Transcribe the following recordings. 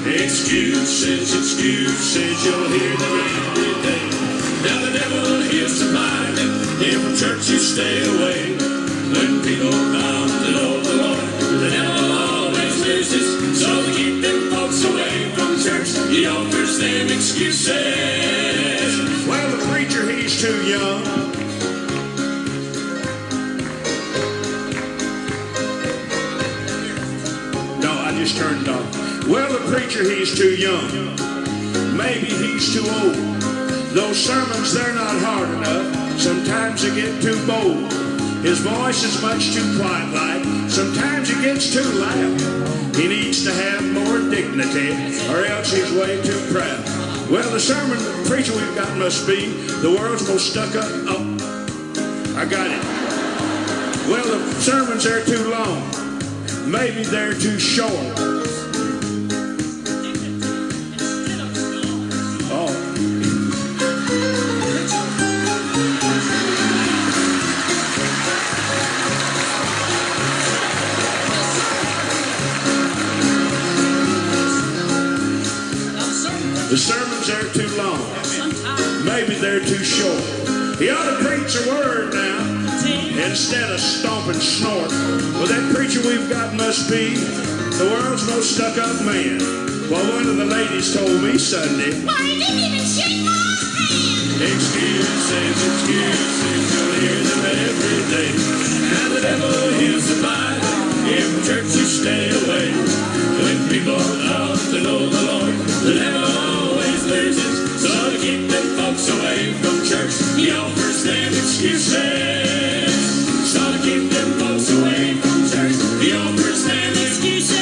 Excuses, excuses, you'll hear them every day. Now the devil hears supply them. If from church you stay away. When people come to know the Lord, the devil always loses. So to keep them folks away from church, he offers them excuses. Well, the preacher, he's too young. No, I just turned it off. Well, the preacher, he's too young. Maybe he's too old. Those sermons, they're not hard enough. Sometimes they get too bold. His voice is much too quiet-like. Sometimes it gets too loud. He needs to have more dignity, or else he's way too proud. Well, the sermon, the preacher we've got must be the world's most stuck-up. Oh, I got it. Well, the sermons are too long. Maybe they're too short. The sermons are too long. Maybe they're too short. He ought to preach a word now instead of stomp and snort. Well, that preacher we've got must be the world's most stuck-up man. Well, one of the ladies told me Sunday, why, he didn't even shake my hand. Excuses, excuses, you'll hear them every day. And the devil hears the Bible. If church you stay away. When people love to know the Lord, the devil always loses. So to keep them folks away from church, he offers them excuses. So to keep them folks away from church, he offers them excuses.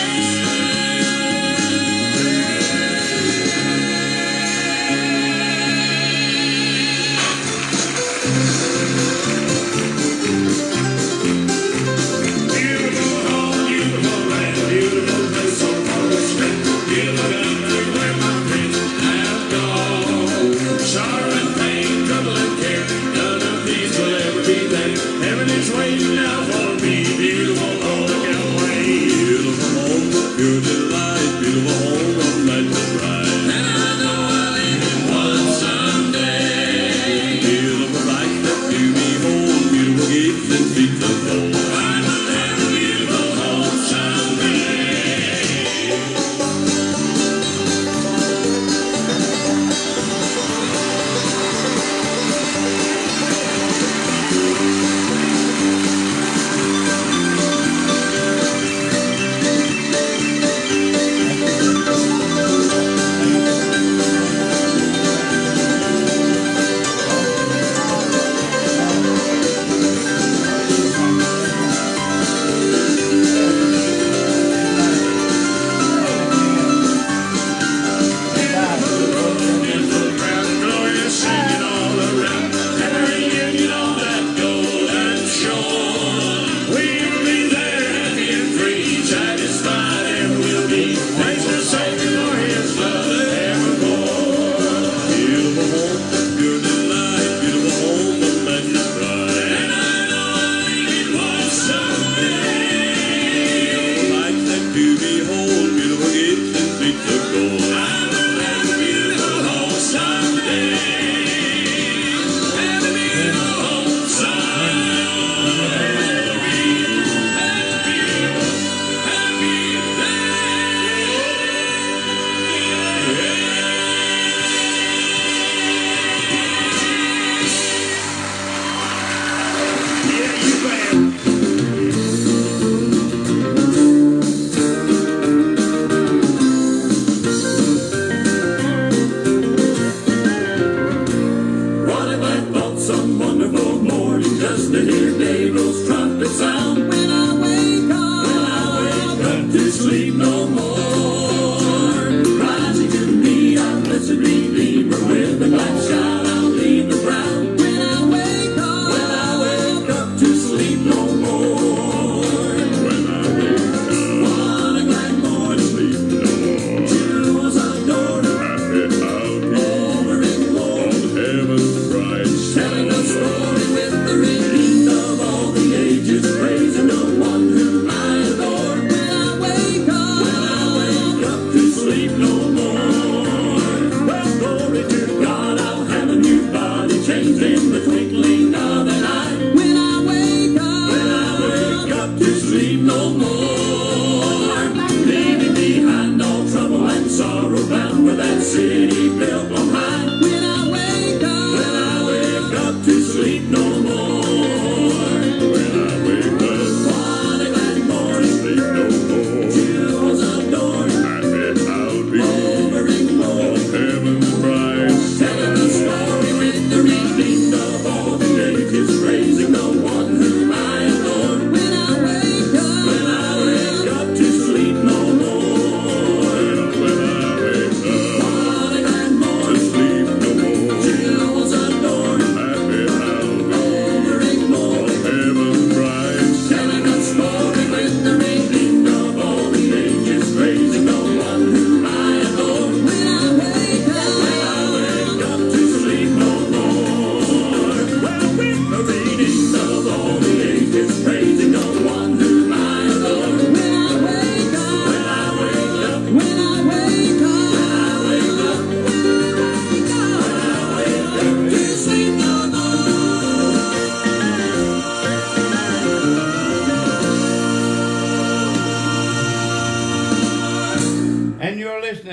Sorrow and pain, trouble and care.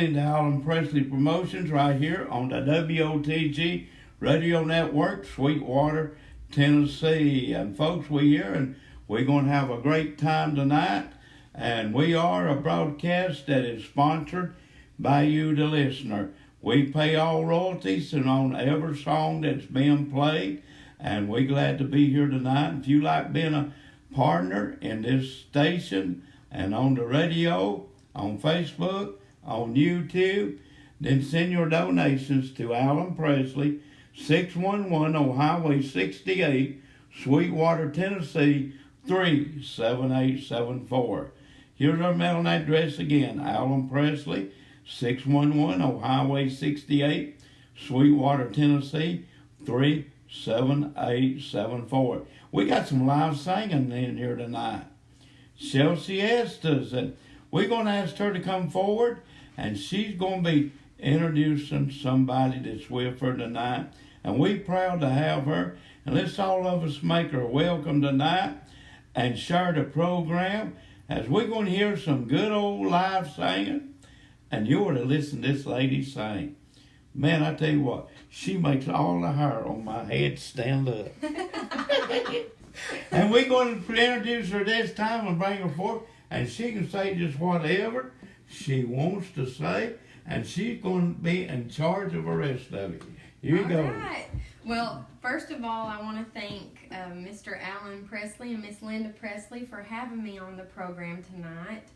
listening to Alan Presley Promotions right here on the WOTG Radio Network, Sweetwater, Tennessee. And folks, we're here and we're going to have a great time tonight. And we are a broadcast that is sponsored by you, the listener. We pay all royalties and on every song that's being played. And we're glad to be here tonight. If you like being a partner in this station and on the radio, on Facebook, on YouTube, then send your donations to Alan Presley, 611 on Highway 68, Sweetwater, Tennessee, 37874. Here's our mailing address again, Alan Presley, 611 on Highway 68, Sweetwater, Tennessee, 37874. We got some live singing in here tonight. Chelsea Estes, and we're going to ask her to come forward, and she's going to be introducing somebody that's with her tonight. And we're proud to have her. And let's all of us make her welcome tonight and share the program as we're going to hear some good old live singing. And you ought to listen to this lady sing. Man, I tell you what, she makes all the hair on my head stand up. And we're going to introduce her this time and bring her forth. And she can say just whatever she wants to say. And she's going to be in charge of the rest of it. Here you go. All right. Well, first of all, I want to thank Mr. Alan Presley and Miss Linda Presley for having me on the program tonight.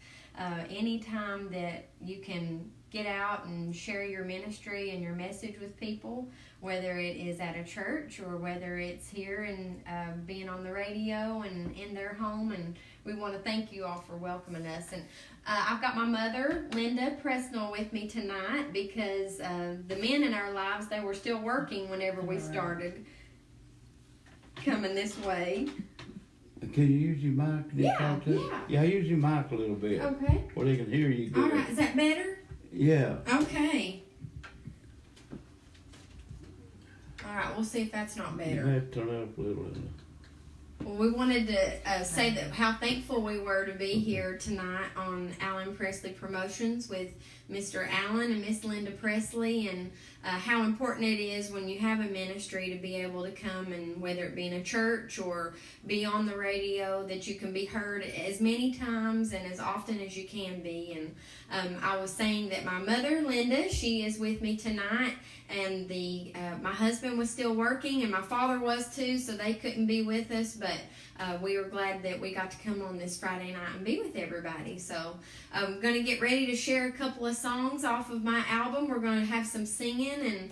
Anytime that you can get out and share your ministry and your message with people, whether it is at a church or whether it's here and being on the radio and in their home, and we want to thank you all for welcoming us. And I've got my mother, Linda Pressnell, with me tonight because the men in our lives, they were still working whenever we started coming this way. Can you use your mic? Yeah. Yeah, use your mic a little bit. Okay. Where they can hear you good. All right, is that better? Yeah. Okay. All right, we'll see if that's not You better. have to turn it up a little. Well, we wanted to say that how thankful we were to be here tonight on Alan Presley Promotions with Mr. Alan and Miss Linda Presley, and how important it is when you have a ministry to be able to come, and whether it be in a church or be on the radio, that you can be heard as many times and as often as you can be. And I was saying that my mother, Linda, she is with me tonight, and my husband was still working, and my father was too, so they couldn't be with us, but we were glad that we got to come on this Friday night and be with everybody. So I'm going to get ready to share a couple of songs off of my album. We're going to have some singing and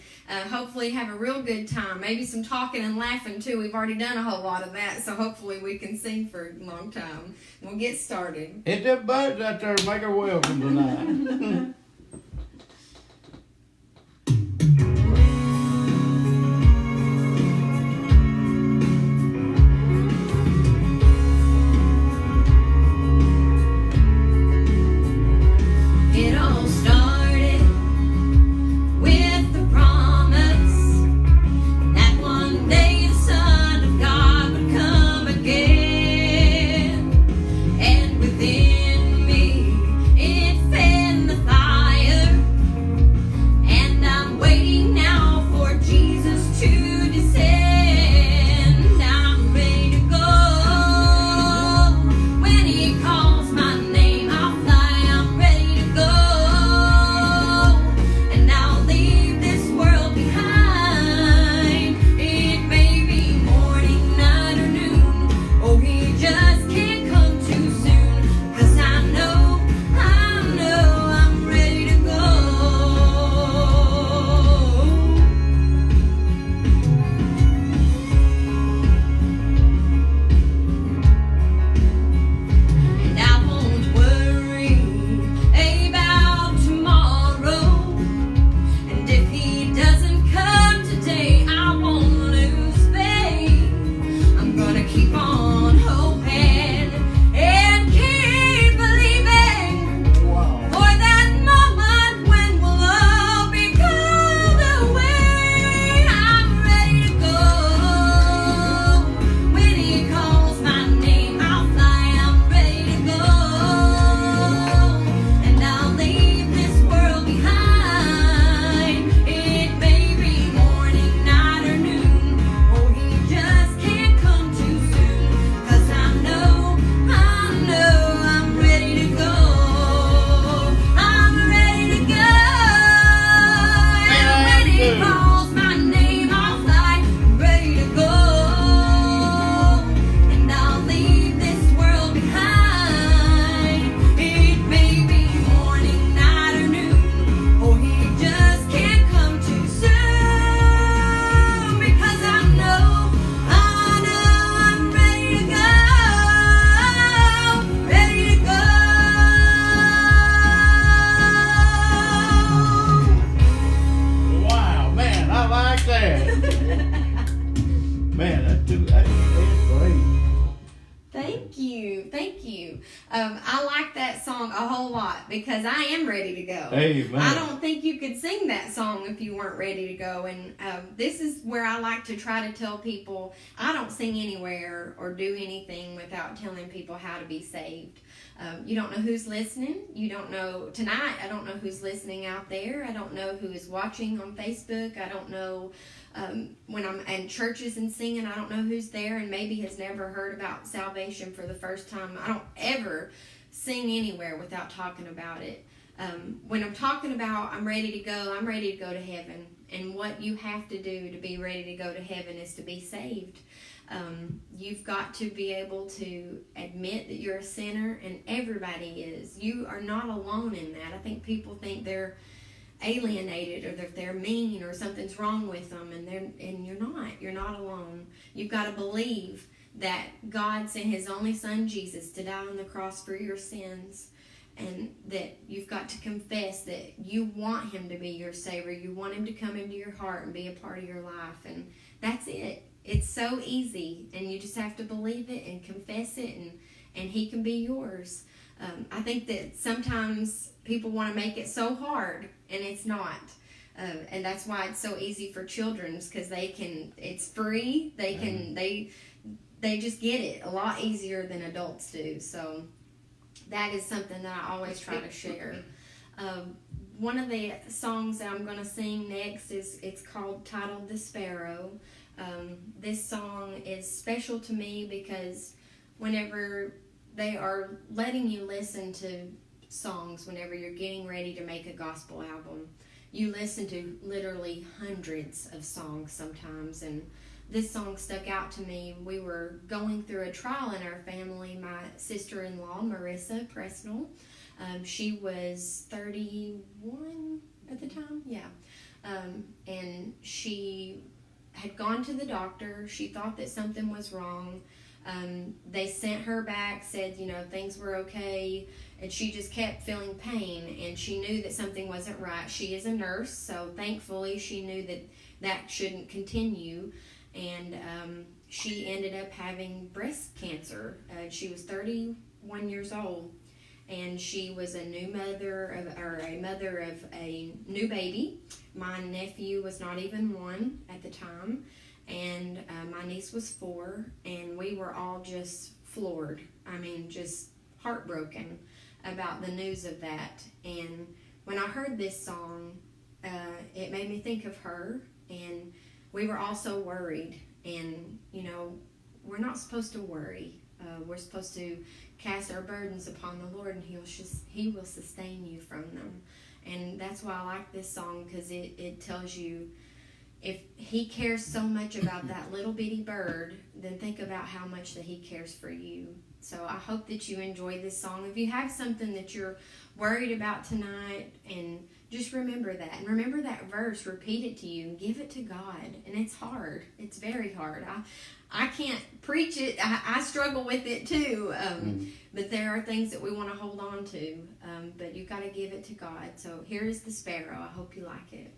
hopefully have a real good time. Maybe some talking and laughing too. We've already done a whole lot of that, so hopefully we can sing for a long time. We'll get started. Hit that buzz out there and make her welcome tonight. It all started with the promise that one day the Son of God would come again, and within me it fed the fire. Thank you. I like that song a whole lot because I am ready to go. Amen. I don't think you could sing that song if you weren't ready to go. And this is where I like to try to tell people I don't sing anywhere or do anything without telling people how to be saved. You don't know who's listening. You don't know tonight. I don't know who's listening out there. I don't know who is watching on Facebook. I don't know when I'm in churches and singing. I don't know who's there and maybe has never heard about salvation for the first time. I don't ever sing anywhere without talking about it. When I'm talking about I'm ready to go, I'm ready to go to heaven. And what you have to do to be ready to go to heaven is to be saved. You've got to be able to admit that you're a sinner, and everybody is. You are not alone in that. I think people think they're alienated or that they're mean or something's wrong with them, and you're not. You're not alone. You've got to believe that God sent His only Son Jesus to die on the cross for your sins, and that you've got to confess that you want Him to be your Savior. You want Him to come into your heart and be a part of your life, and that's it. It's so easy, and you just have to believe it and confess it, and He can be yours. I think that sometimes people want to make it so hard, and it's not. And that's why it's so easy for children, because it's free. They just get it a lot easier than adults do. So that is something that I always try to share. One of the songs that I'm going to sing next it's titled "The Sparrow." This song is special to me because whenever they are letting you listen to songs, whenever you're getting ready to make a gospel album, you listen to literally hundreds of songs sometimes, and this song stuck out to me. We were going through a trial in our family. My sister-in-law, Marissa Pressnell, she was 31 at the time, and she had gone to the doctor. She thought that something was wrong. They sent her back, said, things were okay, and she just kept feeling pain, and she knew that something wasn't right. She is a nurse, so thankfully she knew that shouldn't continue, and she ended up having breast cancer. She was 31 years old, and she was a mother of a new baby. My nephew was not even 1 at the time, and my niece was 4, and we were all just floored. I mean, just heartbroken about the news of that. And when I heard this song, it made me think of her, and we were also worried. And, we're not supposed to worry. We're supposed to cast our burdens upon the Lord, and He will sustain you from them. And that's why I like this song, because it tells you, if He cares so much about that little bitty bird, then think about how much that He cares for you. So I hope that you enjoy this song. If you have something that you're worried about tonight, and just remember that. And remember that verse. Repeat it to you and give it to God. And it's hard. It's very hard. I can't preach it. I struggle with it too. But there are things that we want to hold on to. But you've got to give it to God. So here is The Sparrow. I hope you like it.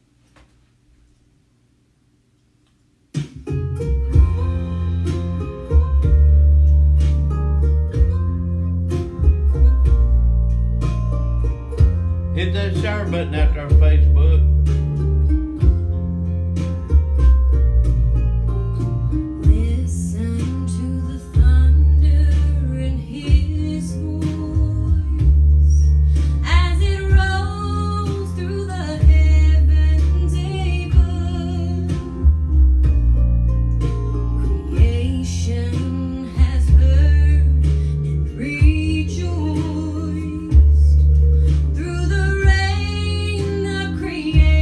Hit that share button after our Facebook. Listen to the thunder in His voice as it rolls through the heavens above. Creation has heard and rejoiced through the rain of creation.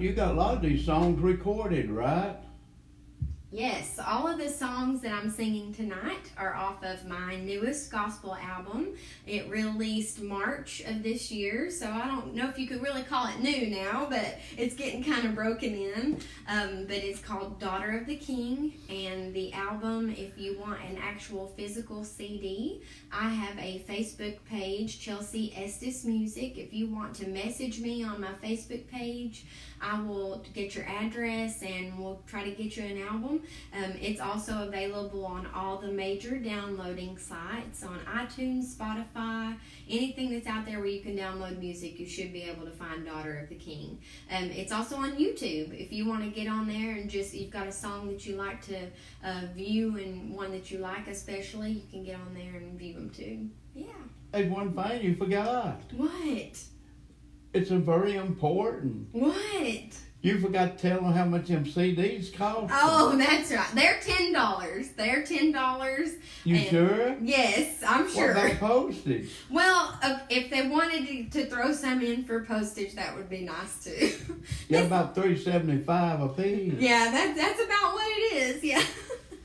got a lot of these songs recorded, right? Yes, all of the songs that I'm singing tonight are off of my newest gospel album. It released March of this year, so I don't know if you could really call it new now, but it's getting kind of broken in. But it's called Daughter of the King, and the album, if you want an actual physical CD, I have a Facebook page, Chelsea Estes Music. If you want to message me on my Facebook page, I will get your address and we'll try to get you an album. It's also available on all the major downloading sites, on iTunes, Spotify, anything that's out there where you can download music. You should be able to find Daughter of the King. It's also on YouTube. If you want to get on there and just, you've got a song that you like to view and one that you like especially, you can get on there and view them too. Yeah. Hey, one thing you forgot. What? It's a very important. What? You forgot to tell them how much them CDs cost. Oh, that's right. They're $10. They're $10. You sure? Yes, I'm sure. What about postage? Well, if they wanted to throw some in for postage, that would be nice too. Yeah, about $3.75 a piece. Yeah, that's about what it is. Yeah.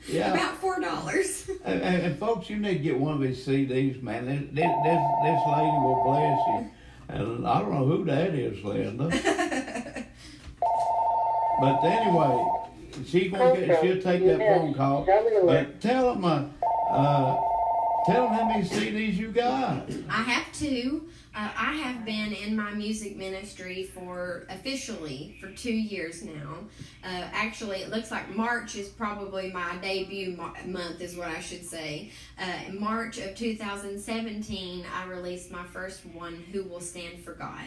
Yeah. About $4. And folks, you need to get one of these CDs, man. This lady will bless you. And I don't know who that is, Linda. But anyway, she'll take that phone call. But tell them how many CDs you got. I have two. I have been in my music ministry officially for 2 years now. Actually, it looks like March is probably my debut month, is what I should say. In March of 2017, I released my first one, Who Will Stand for God.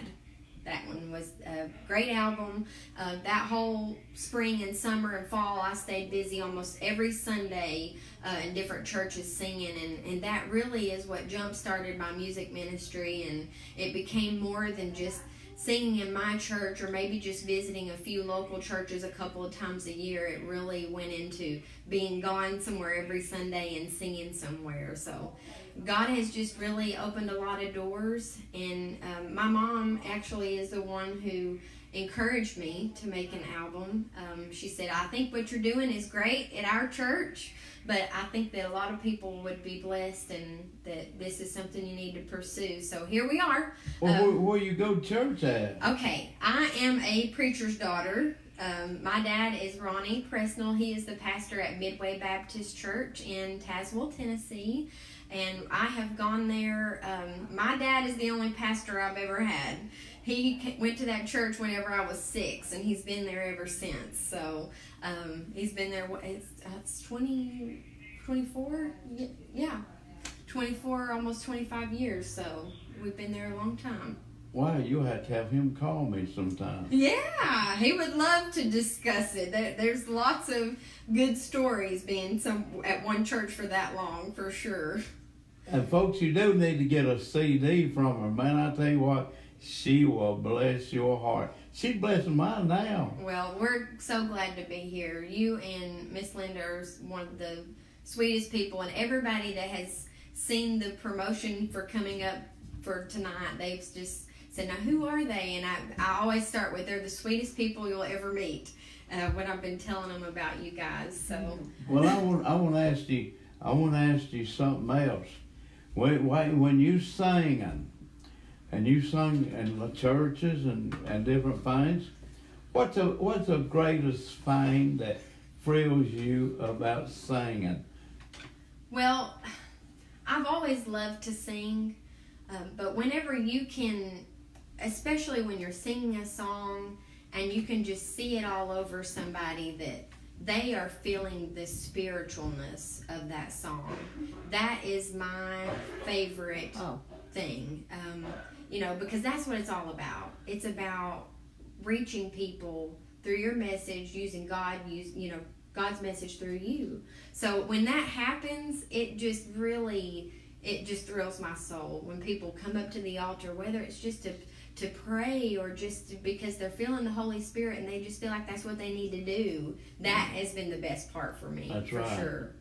That one was a great album. That whole spring and summer and fall, I stayed busy almost every Sunday in different churches singing, and that really is what jump-started my music ministry, and it became more than just singing in my church or maybe just visiting a few local churches a couple of times a year. It really went into being gone somewhere every Sunday and singing somewhere. So God has just really opened a lot of doors, and my mom actually is the one who encouraged me to make an album. She said, I think what you're doing is great at our church, but I think that a lot of people would be blessed and that this is something you need to pursue. So here we are. Well, where you go to church at? Okay, I am a preacher's daughter. My dad is Ronnie Pressnell. He is the pastor at Midway Baptist Church in Tazewell, Tennessee. And I have gone there. My dad is the only pastor I've ever had. He went to that church whenever I was 6, and he's been there ever since. So he's been there, it's 24? Yeah, 24, almost 25 years. So we've been there a long time. Wow, you'll have to have him call me sometime. Yeah, he would love to discuss it. There's lots of good stories being at one church for that long, for sure. And folks, you do need to get a CD from her. Man, I tell you what, she will bless your heart. She's blessing mine now. Well, we're so glad to be here. You and Miss Linda are one of the sweetest people, and everybody that has seen the promotion for coming up for tonight, they've just said, now who are they? And I always start with, they're the sweetest people you'll ever meet when I've been telling them about you guys. So well, I want to ask you something else. When you sing and you sung in the churches and different things, what's the greatest thing that thrills you about singing? Well, I've always loved to sing, but whenever you can, especially when you're singing a song and you can just see it all over somebody that they are feeling the spiritualness of that song. That is my favorite thing, because that's what it's all about. It's about reaching people through your message, using God's message through you. So when that happens, it just thrills my soul when people come up to the altar, whether it's just to pray or just because they're feeling the Holy Spirit and they just feel like that's what they need to do. That has been the best part for me. That's for right. Sure.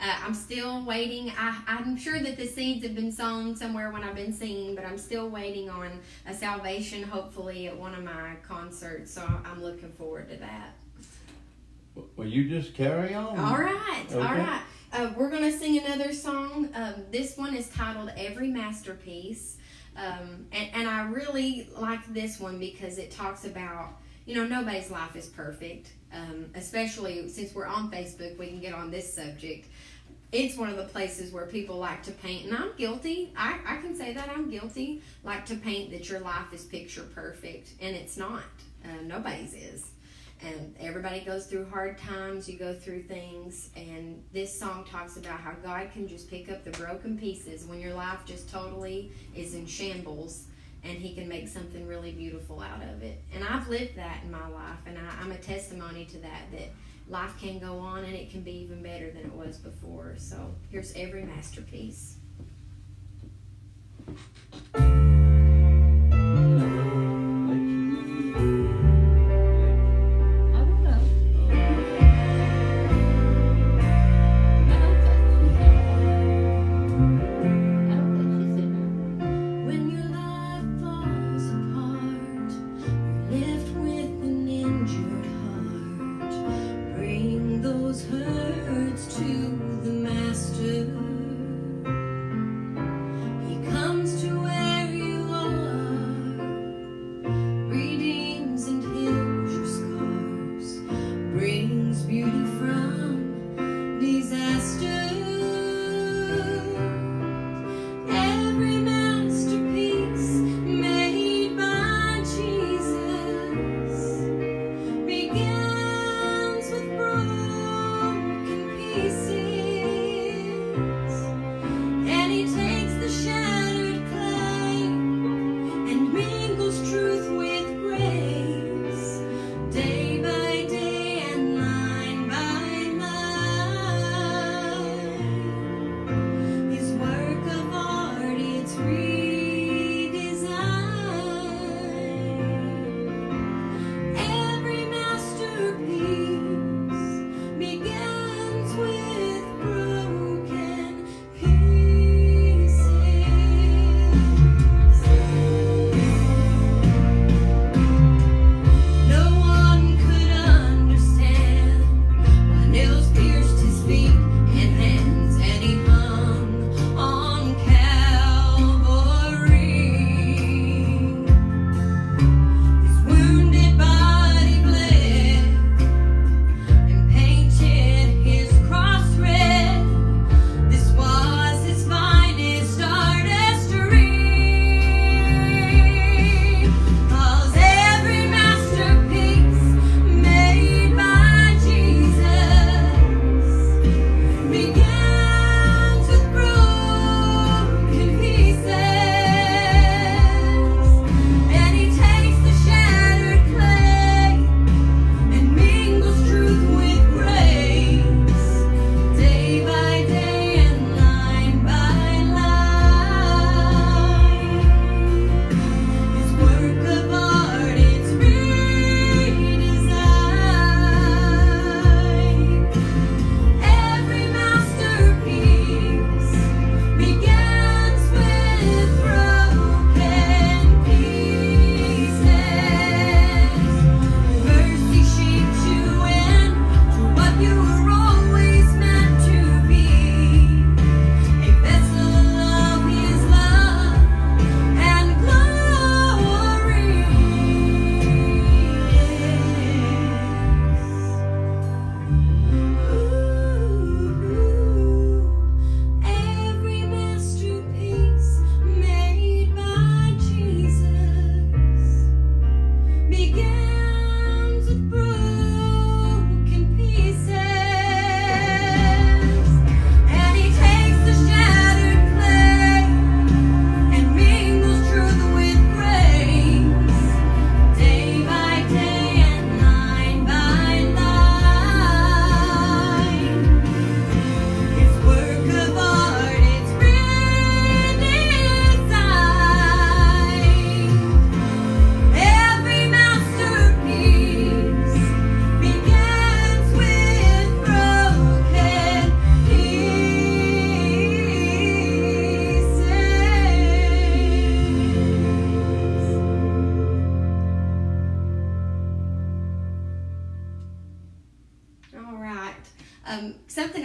I'm still waiting. I'm sure that the seeds have been sown somewhere when I've been singing, but I'm still waiting on a salvation, hopefully, at one of my concerts. So I'm looking forward to that. Well, you just carry on. All right, Okay. all right. We're going to sing another song. This one is titled Every Masterpiece. And I really like this one because it talks about, nobody's life is perfect. Especially since we're on Facebook, we can get on this subject. It's one of the places where people like to paint, and I'm guilty. I can say that I'm guilty. Like to paint that your life is picture perfect, and it's not. Nobody's is. And everybody goes through hard times. You go through things, and this song talks about how God can just pick up the broken pieces when your life just totally is in shambles, and He can make something really beautiful out of it. And I've lived that in my life, and I'm a testimony to that life can go on, and it can be even better than it was before. So here's Every Masterpiece. With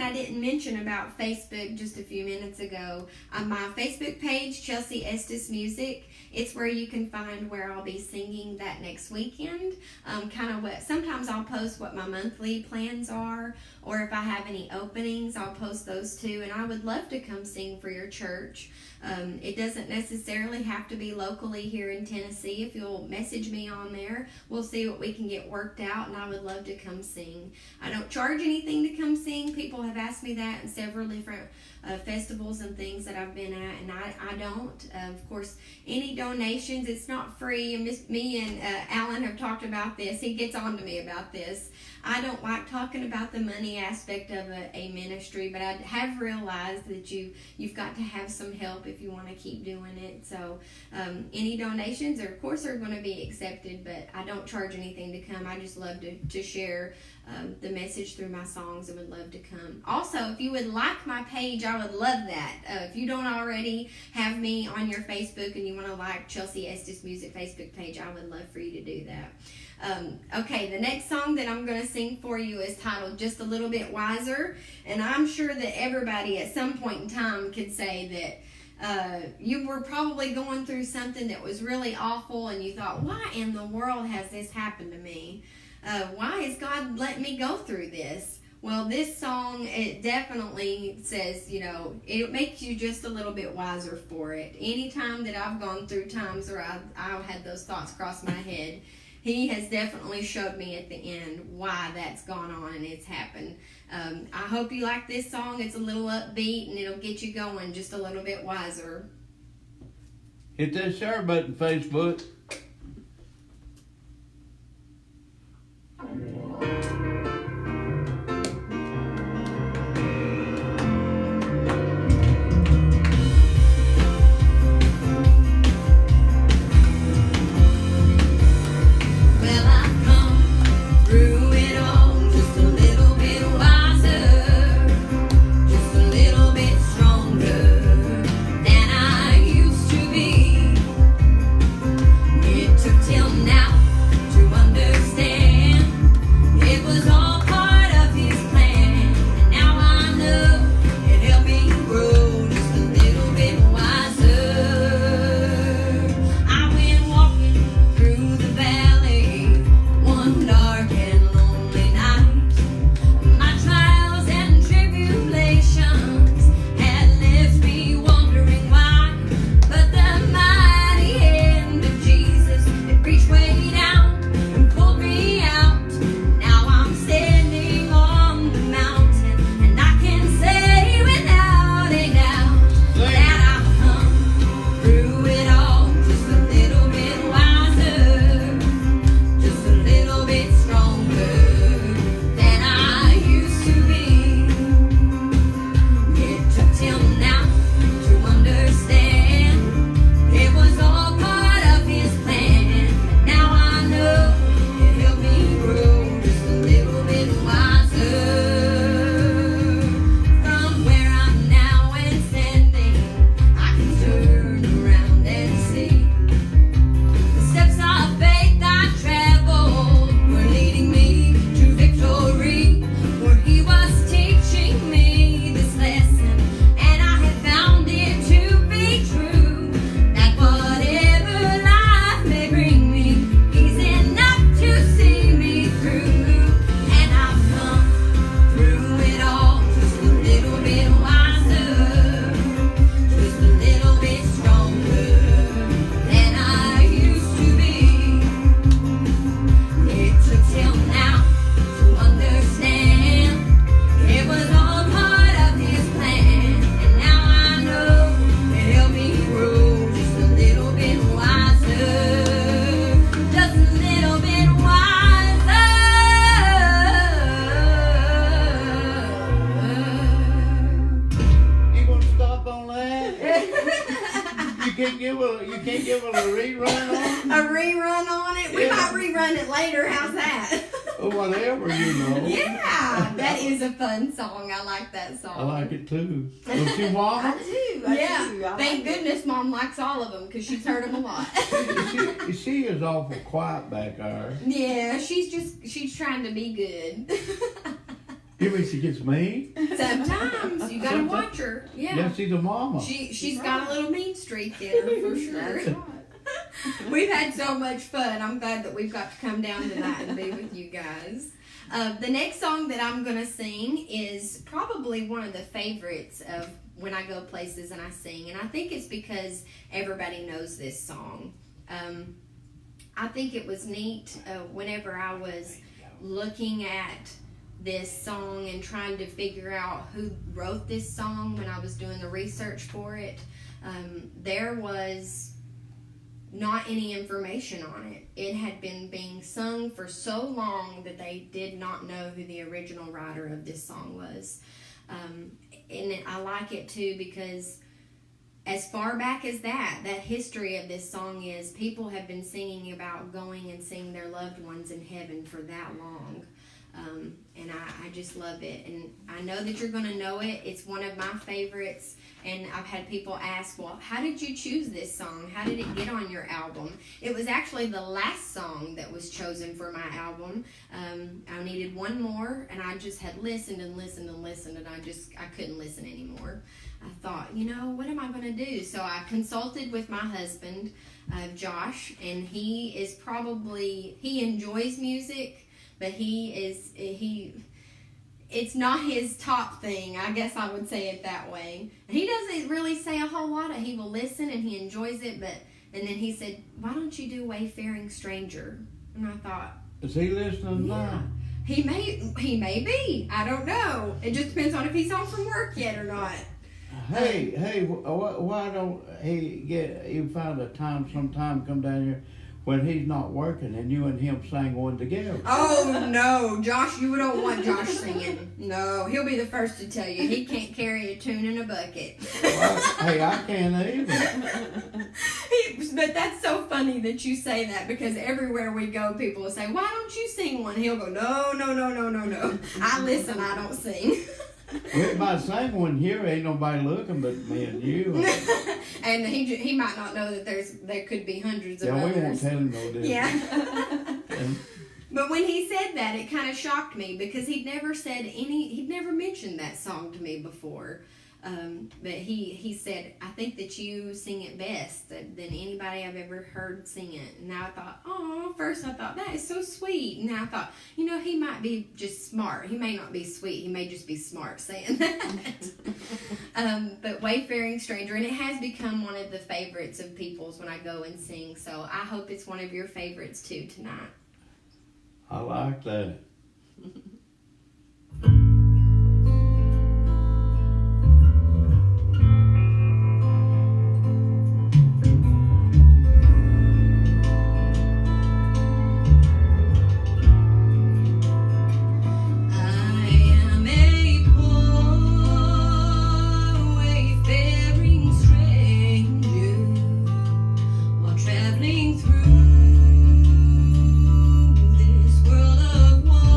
something I didn't mention about Facebook just a few minutes ago. My Facebook page, Chelsea Estes Music, it's where you can find where I'll be singing that next weekend. Sometimes I'll post what my monthly plans are, or if I have any openings, I'll post those too. And I would love to come sing for your church. It doesn't necessarily have to be locally here in Tennessee. If you'll message me on there, we'll see what we can get worked out, and I would love to come sing. I don't charge anything to come sing. People have asked me that in several different festivals and things that I've been at, and I don't. Of course, any donations, it's not free, and me and Alan have talked about this. He gets on to me about this. I don't like talking about the money aspect of a ministry, but I have realized that you've got to have some help if you want to keep doing it. So any donations are, of course, are going to be accepted, but I don't charge anything to come. I just love to share the message through my songs and would love to come. Also, if you would like my page, I would love that. If you don't already have me on your Facebook and you want to like Chelsea Estes Music Facebook page, I would love for you to do that. Okay, the next song that I'm going to sing for you is titled Just a Little Bit Wiser, and I'm sure that everybody at some point in time could say that you were probably going through something that was really awful and you thought, why in the world has this happened to me? Why has God let me go through this? Well, this song, it definitely says, it makes you just a little bit wiser for it. Anytime that I've gone through times where I've had those thoughts cross my head, He has definitely showed me at the end why that's gone on and it's happened. I hope you like this song. It's a little upbeat and it'll get you going just a little bit wiser. Hit that share button, Facebook. You can't give it a rerun on it? A rerun on it? We might rerun it later. How's that? Or whatever, Yeah, that is a fun song. I like that song. I like it too. Don't you, Mom? I do. Thank goodness Mom likes all of them because she's heard them a lot. She is awful quiet back there. Yeah, she's trying to be good. You mean she gets mean? Sometimes you gotta watch her. Yeah. Yeah, she's a mama. She's got a little mean streak in her for sure. We've had so much fun. I'm glad that we've got to come down tonight and be with you guys. The next song that I'm going to sing is probably one of the favorites of when I go places and I sing. And I think it's because everybody knows this song. I think it was neat whenever I was looking at this song and trying to figure out who wrote this song when I was doing the research for it. There was not any information on it. It had been being sung for so long that they did not know who the original writer of this song was. And I like it too because as far back as that history of this song is, people have been singing about going and seeing their loved ones in heaven for that long. And I just love it. And I know that you're going to know it. It's one of my favorites. And I've had people ask, well, how did you choose this song? How did it get on your album? It was actually the last song that was chosen for my album. I needed one more, and I just had listened and listened and listened, and I couldn't listen anymore. I thought, what am I going to do? So I consulted with my husband, Josh, and he enjoys music, but it's not his top thing. I guess I would say it that way. He doesn't really say a whole lot. He will listen and he enjoys it, and then he said, why don't you do Wayfaring Stranger? And I thought, is he listening yeah. now? He may be. I don't know. It just depends on if he's home from work yet or not. Hey, why don't you find a time sometime come down here when he's not working and you and him sing one together? Oh, no. Josh, you don't want Josh singing. No, he'll be the first to tell you. He can't carry a tune in a bucket. Well, hey, I can't either. But that's so funny that you say that because everywhere we go, people will say, why don't you sing one? He'll go, no. I listen, I don't sing. We might sing one here, ain't nobody looking but me and you. And he might not know that there could be hundreds of others. Yeah, we won't tell him no different. Yeah. But when he said that, it kind of shocked me because he'd never mentioned that song to me before. But he said, I think that you sing it best than anybody I've ever heard sing it. And I thought, first I thought, that is so sweet. And I thought, he might be just smart. He may not be sweet. He may just be smart saying that. But Wayfaring Stranger, and it has become one of the favorites of people's when I go and sing. So I hope it's one of your favorites too tonight. I like that. Traveling through this world of wonder.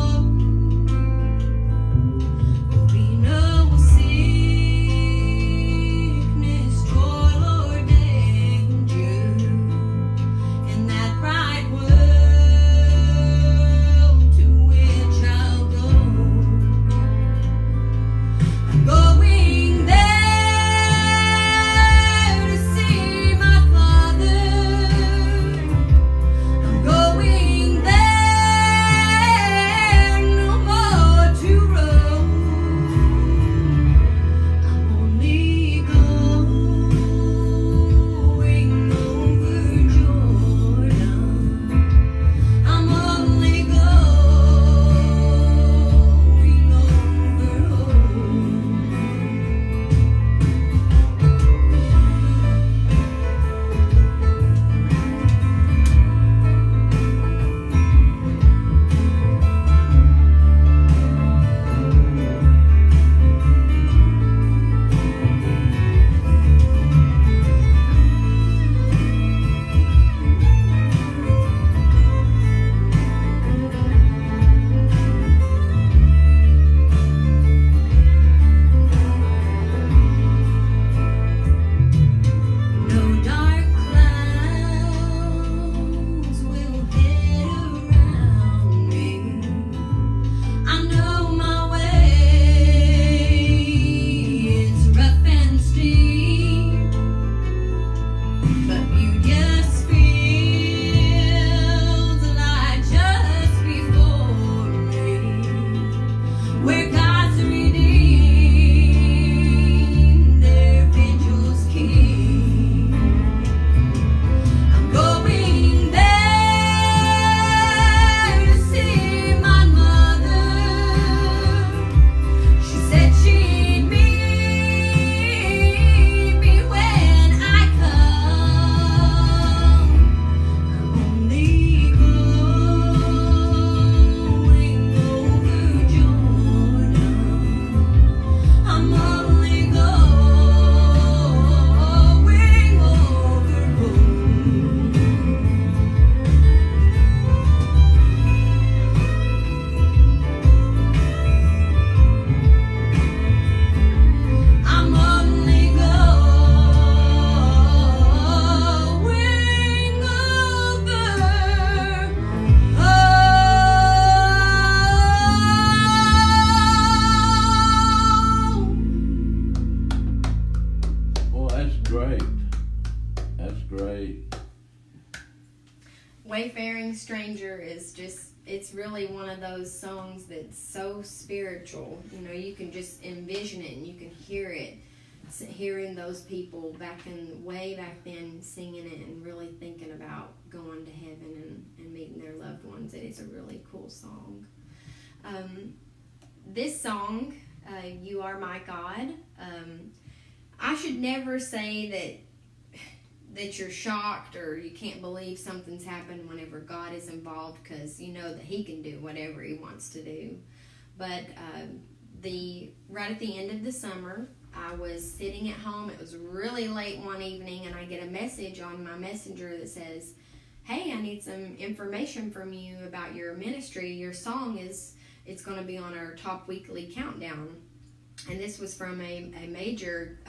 Wayfaring Stranger is just, it's really one of those songs that's so spiritual. You know, you can just envision it and you can hear it. Hearing those people way back then singing it and really thinking about going to heaven and meeting their loved ones. It is a really cool song. This song, You Are My God, I should never say that you're shocked or you can't believe something's happened whenever God is involved, because you know that He can do whatever He wants to do. But right at the end of the summer, I was sitting at home. It was really late one evening, and I get a message on my messenger that says, "Hey, I need some information from you about your ministry. Your song it's going to be on our top weekly countdown." And this was from a major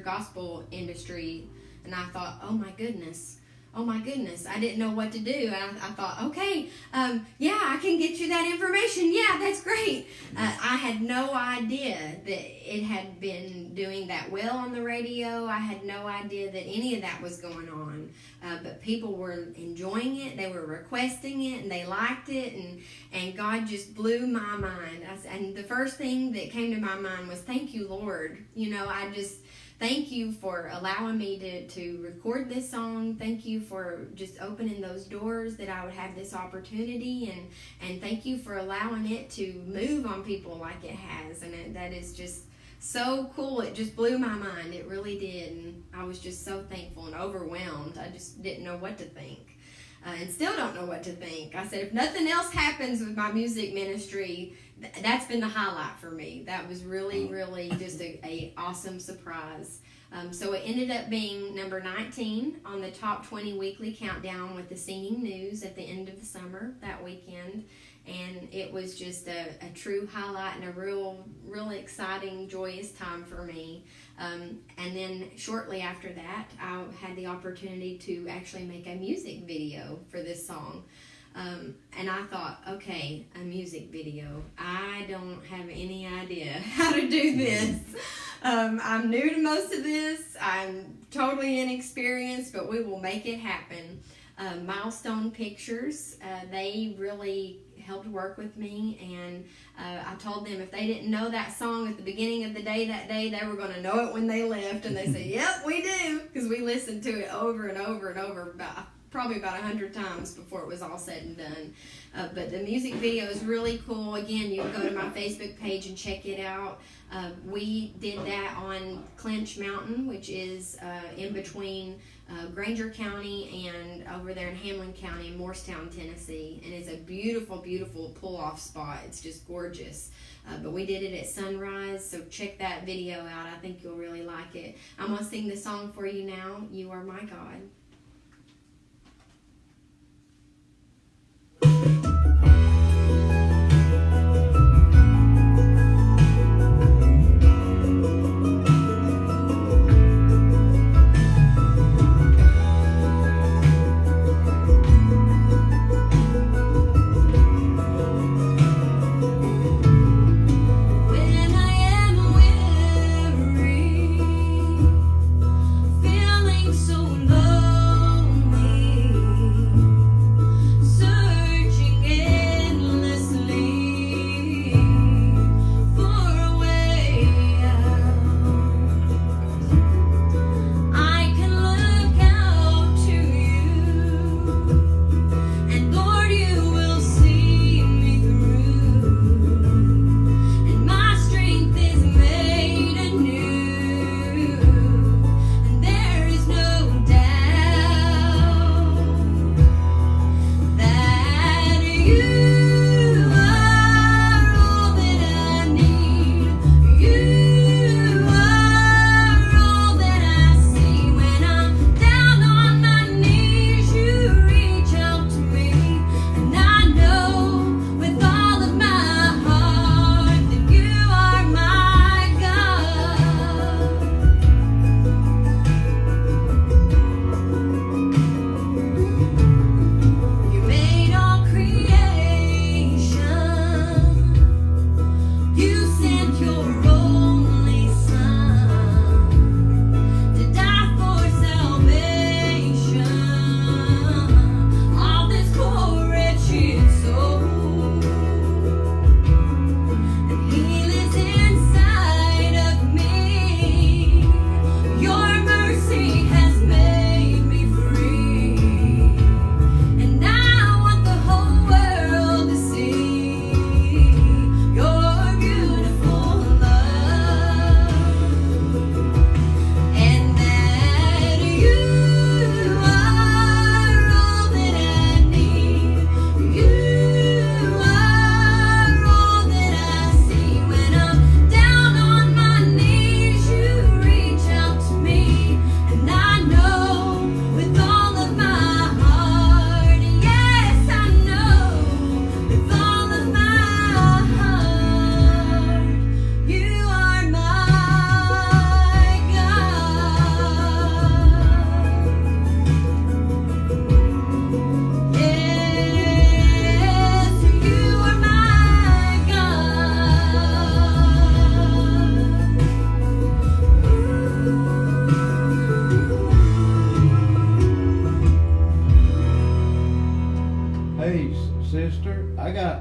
gospel industry. And I thought, oh my goodness, I didn't know what to do. And I thought, okay, yeah, I can get you that information. Yeah, that's great. I had no idea that it had been doing that well on the radio. I had no idea that any of that was going on. But people were enjoying it. They were requesting it, and they liked it. And God just blew my mind. And the first thing that came to my mind was, thank you, Lord. You know, thank you for allowing me to record this song. Thank you for just opening those doors that I would have this opportunity. And thank you for allowing it to move on people like it has. And that is just so cool. It just blew my mind. It really did. And I was just so thankful and overwhelmed. I just didn't know what to think. And still don't know what to think. I said, if nothing else happens with my music ministry, that's been the highlight for me. That was really, really just a awesome surprise. So it ended up being number 19 on the top 20 weekly countdown with the singing news at the end of the summer that weekend. And it was just a true highlight and a really exciting, joyous time for me. And then shortly after that, I had the opportunity to actually make a music video for this song. And I thought, okay, a music video. I don't have any idea how to do this. I'm new to most of this. I'm totally inexperienced, but we will make it happen. Milestone Pictures, they really helped work with me, and I told them if they didn't know that song at the beginning of the day that day, they were going to know it when they left. And they said, yep, we do, because we listened to it over and over and over probably about 100 times before it was all said and done. But the music video is really cool. Again, you can go to my Facebook page and check it out. We did that on Clinch Mountain, which is in between Granger County and over there in Hamlin County in Morristown, Tennessee. And it's a beautiful, beautiful pull-off spot. It's just gorgeous. But we did it at sunrise, so check that video out. I think you'll really like it. I'm going to sing the song for you now, You Are My God. Feeling so low.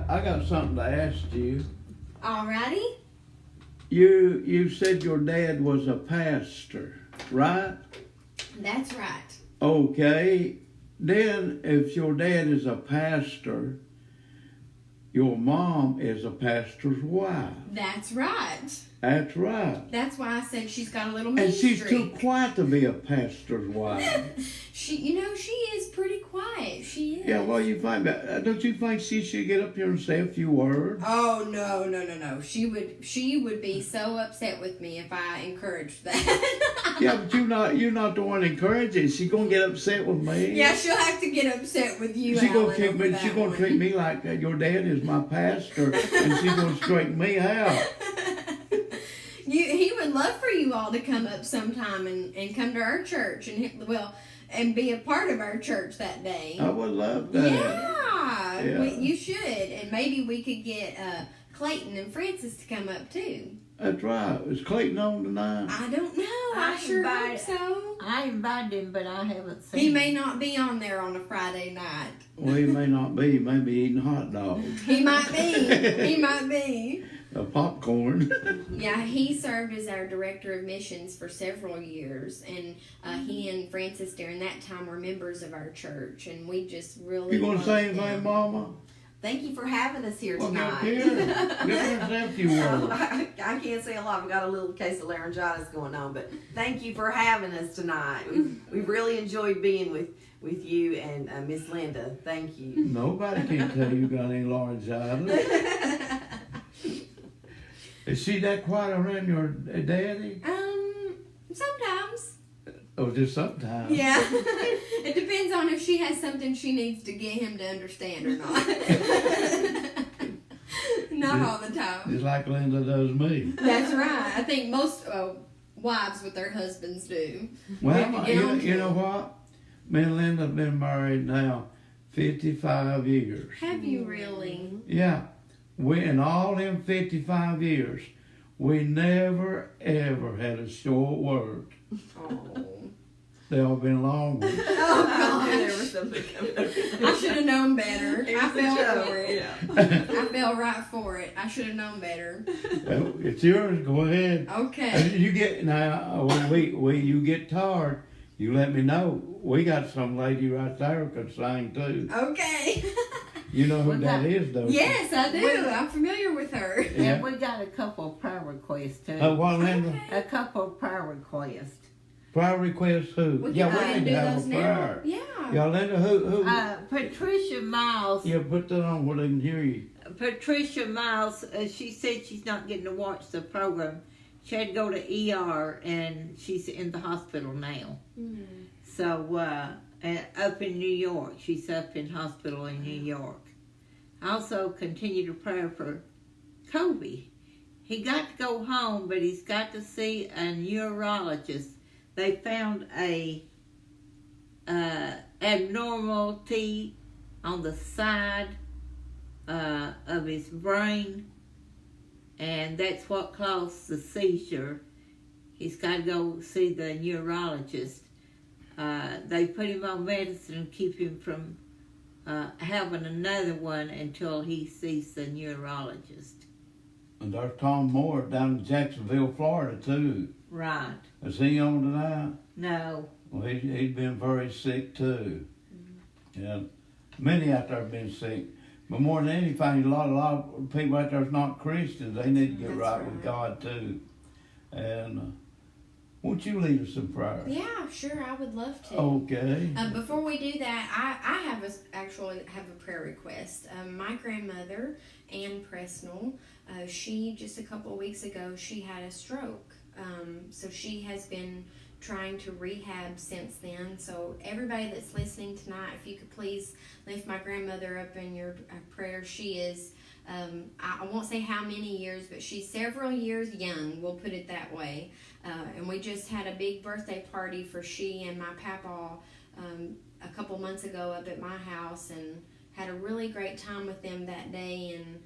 got something to ask you. Alrighty. You said your dad was a pastor, right? That's right. Okay. Then, if your dad is a pastor, your mom is a pastor's wife. That's right. That's right. That's why I said she's got a little And ministry. she's too quiet to be a pastor's wife. She is pretty quiet. She is. Yeah, well, you find that. Don't you think she should get up here and say a few words? Oh no. She would be so upset with me if I encouraged that. Yeah, but you're not the one encouraging. She's gonna get upset with me. Yeah, she'll have to get upset with you. She's gonna Alan, treat over me. that She's gonna one. treat me like your dad is my pastor, and she's gonna straighten me out. He would love for you all to come up sometime and come to our church and be a part of our church that day. I would love that. Yeah. You should, and maybe we could get Clayton and Francis to come up too. That's right. Is Clayton on tonight? I don't know. I sure hope so. I invited him, but I haven't seen He him. may not be on there on a Friday night. Well, he may not be. He may be eating hot dogs, He might be. He might be. Popcorn. Yeah, he served as our director of missions for several years, and he and Francis during that time were members of our church, and we just really. You gonna loved say them. anything, Mama? Thank you for having us here Well, tonight. get here. Get her a few words. I can't say a lot. I've got a little case of laryngitis going on, but thank you for having us tonight. We've really enjoyed being with you and Miss Linda. Thank you. Nobody can tell you got any laryngitis. Is she that quiet around your daddy? Sometimes. Or just sometimes? Yeah. It depends on if she has something she needs to get him to understand or not. Not all the time. Just like Linda does me. That's right. I think most wives with their husbands do. Well, Get on to you it. know what? Me and Linda have been married now 55 years. Have you really? Yeah. In all them 55 years, we never, ever had a short word. Oh. They all been long ones. Oh, There gosh. was something coming up. I should have known better. It I was a fell joke. for it. Yeah. I fell right for it. I should have known better. Well, it's yours. Go ahead. Okay. You get now. When you get tired, you let me know. We got some lady right there who could sing too. Okay. You know who Well, that is, though. Yes, I do. I'm familiar with her. Yeah. And we got a couple of prayer requests too. What, Linda? A couple of prayer requests. Prayer request who? We Yeah, can go we ahead and need do to have those a now. prayer. Yeah. Yeah, Linda, who? Patricia Miles. Yeah, put that on where they can hear you. Patricia Miles, she said she's not getting to watch the program. She had to go to ER, and she's in the hospital now. Mm. So, and up in New York. She's up in hospital in New York. I also continue to pray for Kobe. He got to go home, but he's got to see a neurologist. They found a abnormality on the side of his brain, and that's what caused the seizure. He's got to go see the neurologist. They put him on medicine and keep him from having another one until he sees the neurologist. And there's Tom Moore down in Jacksonville, Florida, too. Right. Is he on tonight? No. Well, he's been very sick, too. Yeah. Many out there have been sick. But more than anything, a lot of people out there is not Christians. They need to get That's right with right. God, too. And won't you lead us in prayer? Yeah, sure. I would love to. Okay. Before we do that, I actually have a prayer request. My grandmother, Ann Pressnell, she just a couple of weeks ago, she had a stroke. So she has been trying to rehab since then. So everybody that's listening tonight, if you could please lift my grandmother up in your prayers. She is, I won't say how many years, but she's several years young, we'll put it that way. And we just had a big birthday party for she and my papa a couple months ago up at my house, and had a really great time with them that day. And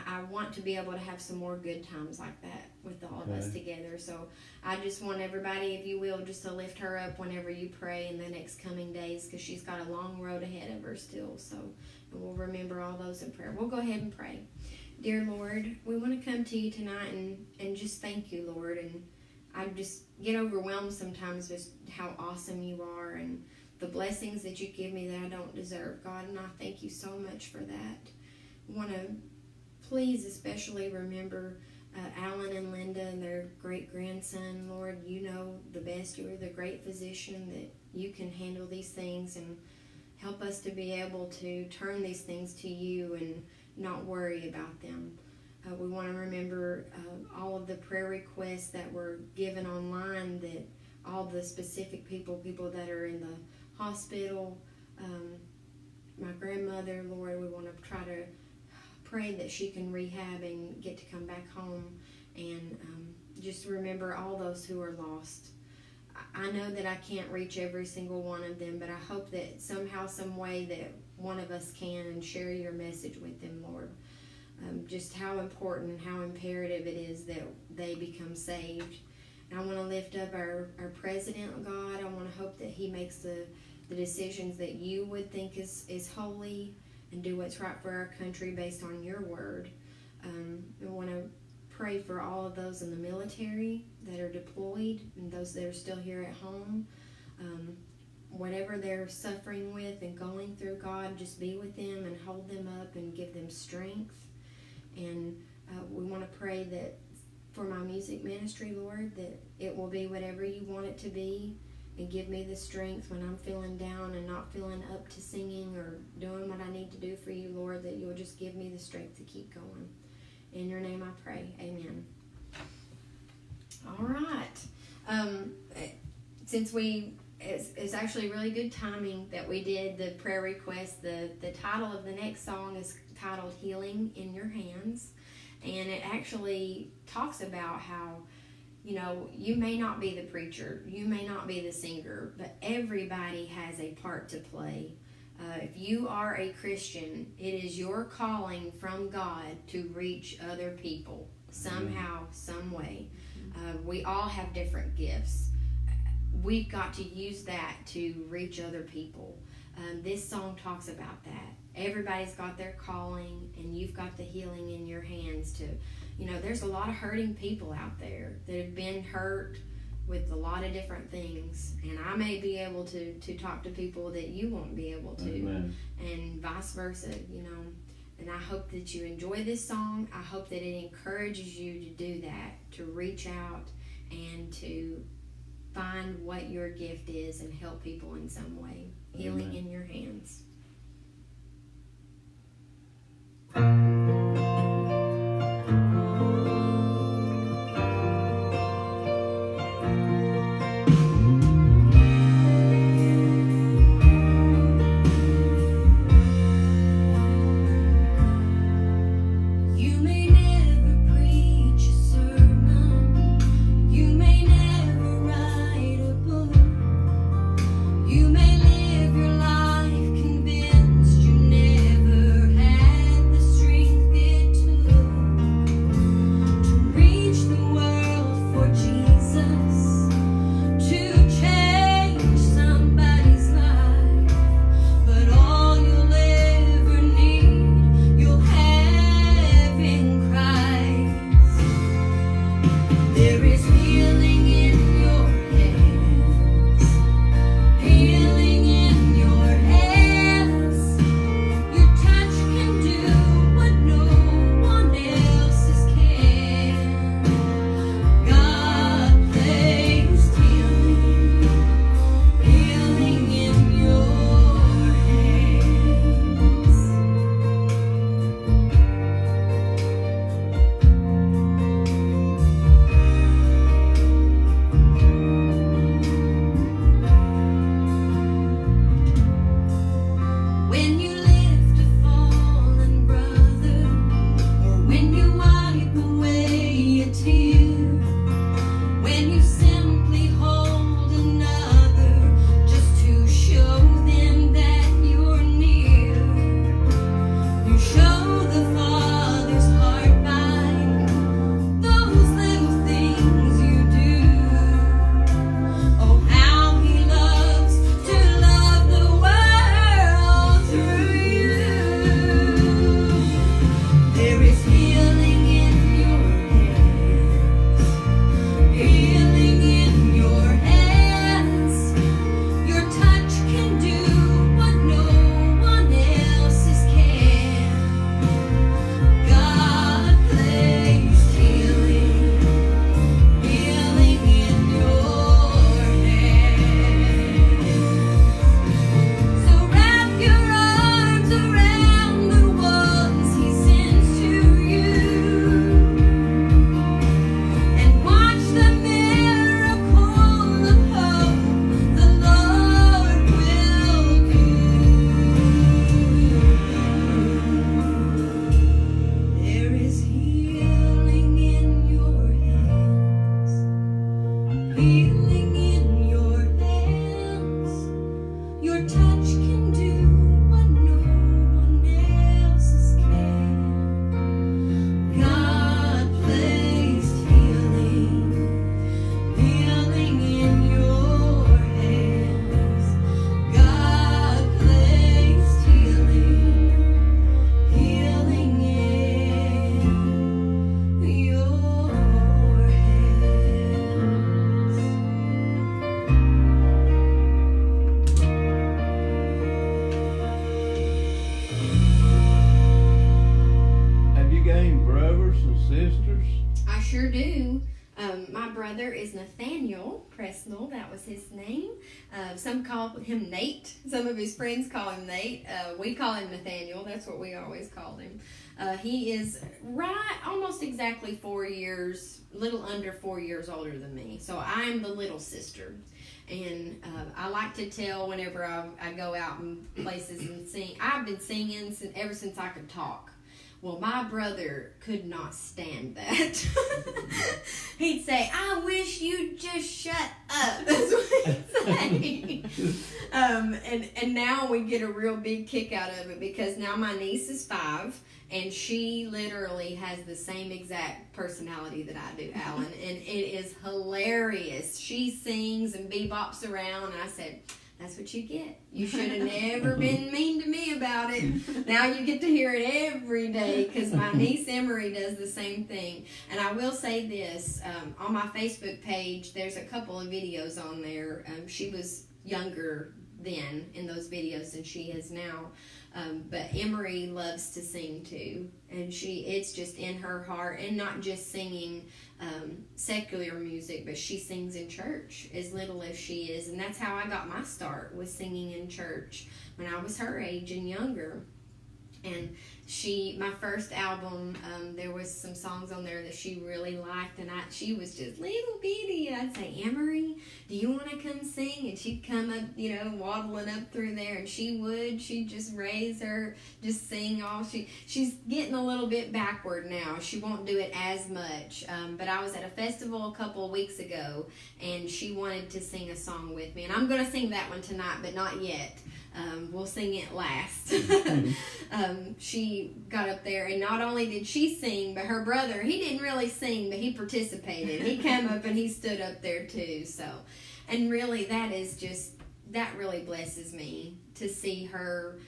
I want to be able to have some more good times like that with all of us together. So I just want everybody, if you will, just to lift her up whenever you pray in the next coming days, because she's got a long road ahead of her still. So And we'll remember all those in prayer. We'll go ahead and pray. Dear Lord, we want to come to you tonight and just thank you, Lord. And I just get overwhelmed sometimes with how awesome you are and the blessings that you give me that I don't deserve, God. And I thank you so much for that. I want to please especially remember Alan and Linda and their great-grandson. Lord, you know the best. You are the great physician, that you can handle these things, and help us to be able to turn these things to you and not worry about them. We want to remember all of the prayer requests that were given online, that all the specific people that are in the hospital, my grandmother, Lord, we want to try to pray that she can rehab and get to come back home, and just remember all those who are lost. I know that I can't reach every single one of them, but I hope that somehow, some way, that one of us can and share your message with them, Lord. Just how important and how imperative it is that they become saved. And I want to lift up our president, God. I want to hope that he makes the decisions that you would think is holy, and do what's right for our country based on your word. I want to pray for all of those in the military that are deployed and those that are still here at home. Whatever they're suffering with and going through, God, just be with them and hold them up and give them strength. And we want to pray that for my music ministry, Lord, that it will be whatever you want it to be, and give me the strength when I'm feeling down and not feeling up to singing or doing what I need to do for you, Lord, that you'll just give me the strength to keep going. In your name I pray. Amen. All right. Since it's actually really good timing that we did the prayer request. The title of the next song is titled Healing in Your Hands. And it actually talks about how, you know, you may not be the preacher, you may not be the singer, but everybody has a part to play. If you are a Christian, it is your calling from God to reach other people somehow, some way. We all have different gifts. We've got to use that to reach other people. This song talks about that. Everybody's got their calling, and you've got the healing in your hands to, you know, there's a lot of hurting people out there that have been hurt with a lot of different things, and I may be able to talk to people that you won't be able to. Amen. And vice versa, you know. And I hope that you enjoy this song. I hope that it encourages you to do that, to reach out and to find what your gift is and help people in some way. Healing Amen. In your hands. Healing in your hands. Your touch can do what no one else's can. God placed healing in your hands. God placed healing in your hands. Have you got any brothers and sisters? I sure do. My brother is Nathaniel Pressnell. That was his name. Some call him Nate. Some of his friends call him Nate. We call him Nathaniel. That's what we always called him. He is almost exactly 4 years, little under 4 years older than me. So I'm the little sister. And I like to tell whenever I go out in places and sing. I've been singing ever since I could talk. Well, my brother could not stand that. He'd say, "I wish you'd just shut up." That's what he'd say. And now we get a real big kick out of it because now my niece is 5 and she literally has the same exact personality that I do, Alan. And it is hilarious. She sings and bebops around, and I said, "That's what you get. You should have never been mean to me about it. Now you get to hear it every day," because my niece Emery does the same thing. And I will say this, on my Facebook page, there's a couple of videos on there. She was younger then in those videos than she is now. But Emery loves to sing too. And it's just in her heart, and not just singing secular music, but she sings in church as little as she is. And that's how I got my start, was singing in church when I was her age and younger. And my first album, there was some songs on there that she really liked, and she was just little bitty, and I'd say, "Emery, do you want to come sing?" And she'd come up, waddling up through there, and she'd just raise her, just sing all. She's getting a little bit backward now. She won't do it as much, but I was at a festival a couple of weeks ago, and she wanted to sing a song with me, and I'm going to sing that one tonight, but not yet. We'll sing it last. She got up there, and not only did she sing, but her brother, he didn't really sing, but he participated. He came up and he stood up there too. So, and really that really blesses me to see her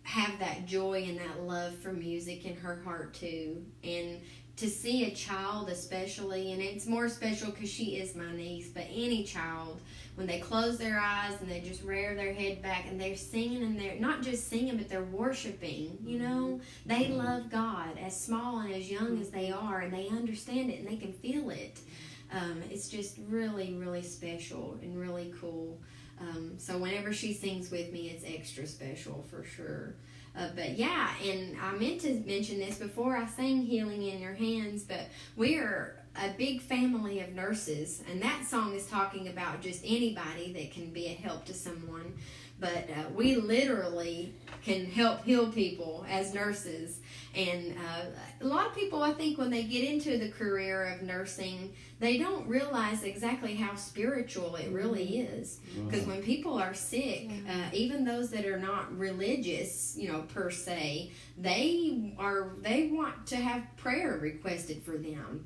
have that joy and that love for music in her heart too. And to see a child especially, and it's more special because she is my niece, but any child, when they close their eyes and they just rear their head back and they're singing, and they're not just singing, but they're worshiping, they love God, as small and as young as they are, and they understand it and they can feel it. It's just really, really special and really cool. So whenever she sings with me, it's extra special for sure. But yeah, and I meant to mention this before I sang Healing in Your Hands, but we are a big family of nurses, and that song is talking about just anybody that can be a help to someone. But we literally can help heal people as nurses. And a lot of people, I think, when they get into the career of nursing, they don't realize exactly how spiritual it really is. Because when people are sick, even those that are not religious, per se, they want to have prayer requested for them.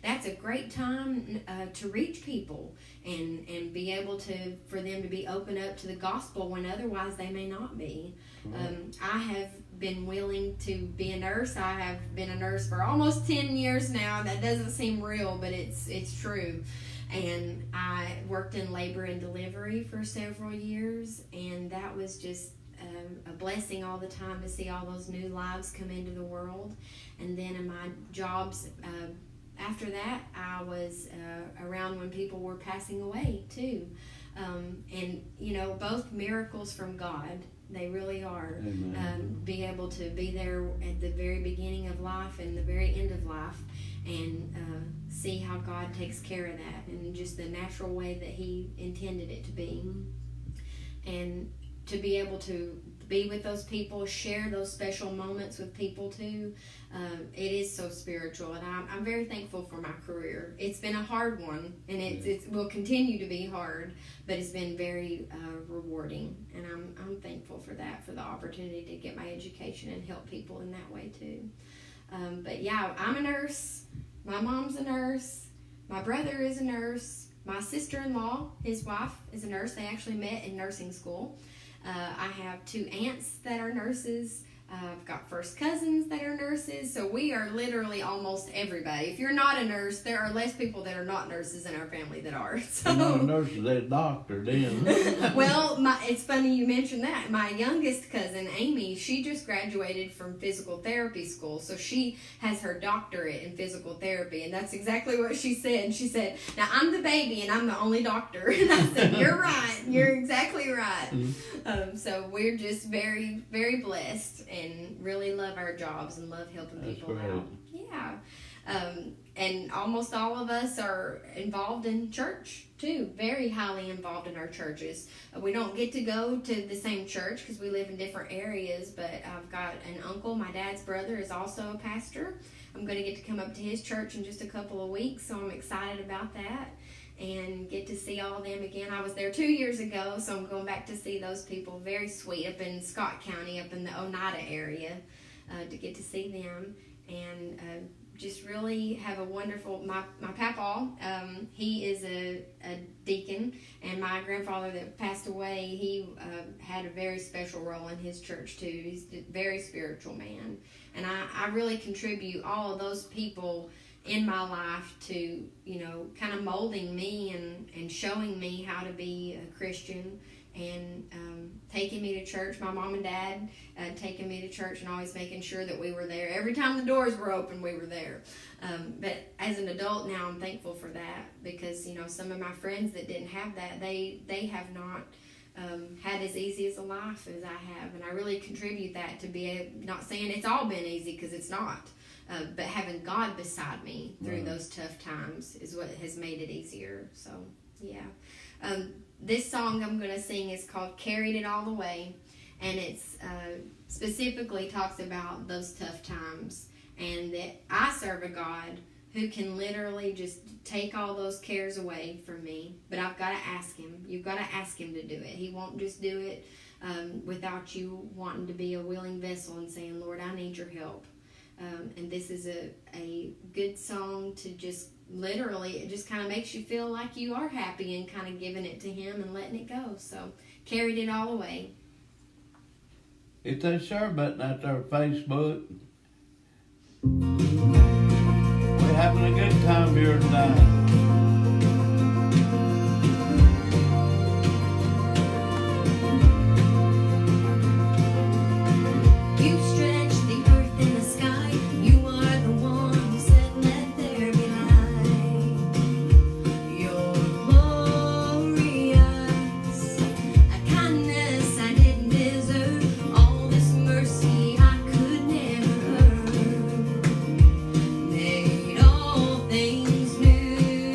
That's a great time to reach people and be able for them to be open up to the gospel when otherwise they may not be. I have been willing to be a nurse. I have been a nurse for almost 10 years now. That doesn't seem real, but it's true. And I worked in labor and delivery for several years, and that was just a blessing all the time to see all those new lives come into the world. And then in my jobs after that, I was around when people were passing away too. And both miracles from God. They really are. Being able to be there at the very beginning of life and the very end of life, and see how God takes care of that, and just the natural way that He intended it to be. And to be able to be with those people, share those special moments with people too. It is so spiritual, and I'm very thankful for my career. It's been a hard one, and it will continue to be hard, but it's been very rewarding, and I'm thankful for that, for the opportunity to get my education and help people in that way too. But yeah, I'm a nurse. My mom's a nurse. My brother is a nurse. My sister-in-law, his wife, is a nurse. They actually met in nursing school. I have 2 aunts that are nurses. I've got first cousins that are nurses, so we are literally almost everybody. If you're not a nurse, there are less people that are not nurses in our family that are. So, You're not a nurse, they're a doctor then. well, it's funny you mentioned that. My youngest cousin, Amy, she just graduated from physical therapy school, so she has her doctorate in physical therapy, and that's exactly what she said. She said, now I'm the baby and I'm the only doctor. And I said, you're right. You're exactly right. So we're just very, very blessed and really love our jobs and love helping people out. Yeah. And almost all of us are involved in church too, very highly involved in our churches. We don't get to go to the same church because we live in different areas, but I've got an uncle, my dad's brother, is also a pastor. I'm going to get to come up to his church in just a couple of weeks, so I'm excited about that and get to see all of them again. I was there 2 years ago, so I'm going back to see those people. Very sweet, up in Scott County, up in the Oneida area, to get to see them and just really have a wonderful, my papa, he is a deacon, and my grandfather that passed away, he had a very special role in his church too. He's a very spiritual man, and I really contribute all of those people in my life to, kind of molding me and showing me how to be a Christian and taking me to church. My mom and dad taking me to church and always making sure that we were there. Every time the doors were open, we were there. But as an adult now, I'm thankful for that because, some of my friends that didn't have that, they have not had as easy as a life as I have. And I really contribute that to be, not saying it's all been easy because it's not. But having God beside me through those tough times is what has made it easier. So, yeah. This song I'm going to sing is called Carried It All the Way. And it's specifically talks about those tough times. And that I serve a God who can literally just take all those cares away from me. But I've got to ask Him. You've got to ask Him to do it. He won't just do it without you wanting to be a willing vessel and saying, Lord, I need your help. And this is a good song to just literally, it just kind of makes you feel like you are happy and kind of giving it to Him and letting it go. So, Carried It All Away. Hit that share button out there, Facebook. We're having a good time here tonight. Made all things new.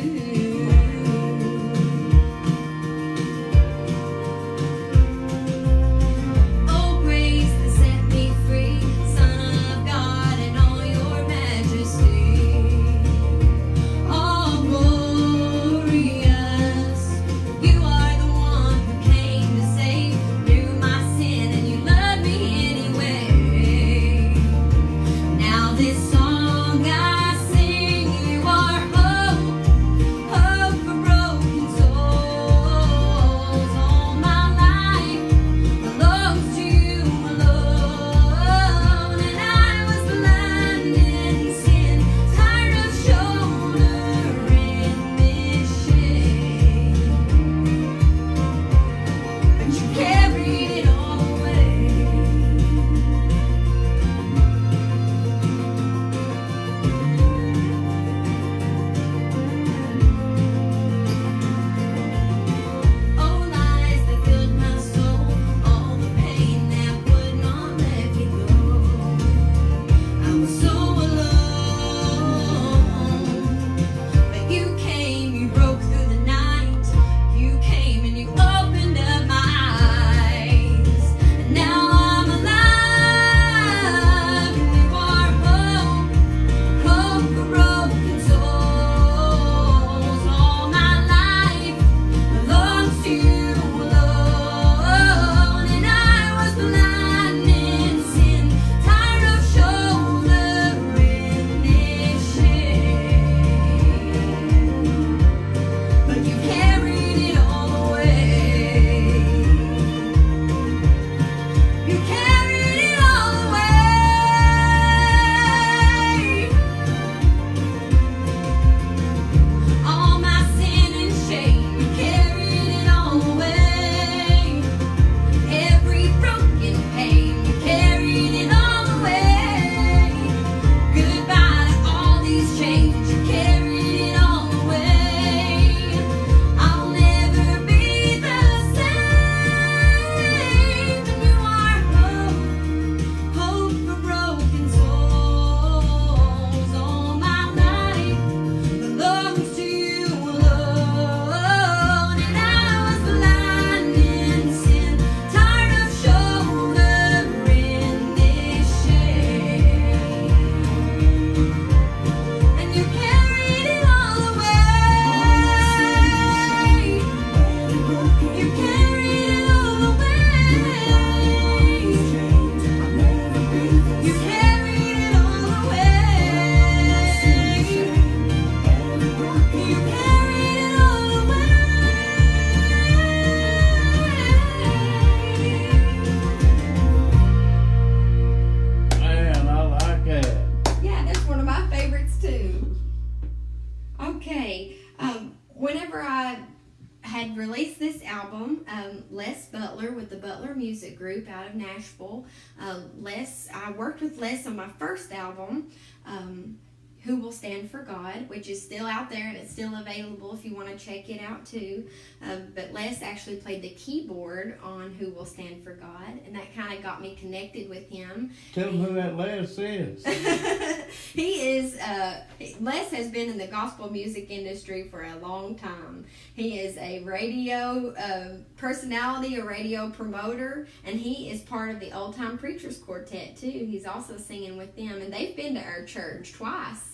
I had released this album, Les Butler with the Butler Music Group out of Nashville. I worked with Les on my first album, Who Will Stand for God, which is still out there and it's still available if you want to check it out too. But Les actually played the keyboard on Who Will Stand for God, and that kind of got me connected with him. Tell them who that Les is. He is, Les has been in the gospel music industry for a long time. He is a radio personality, a radio promoter, and he is part of the Old Time Preachers Quartet too. He's also singing with them, and they've been to our church twice.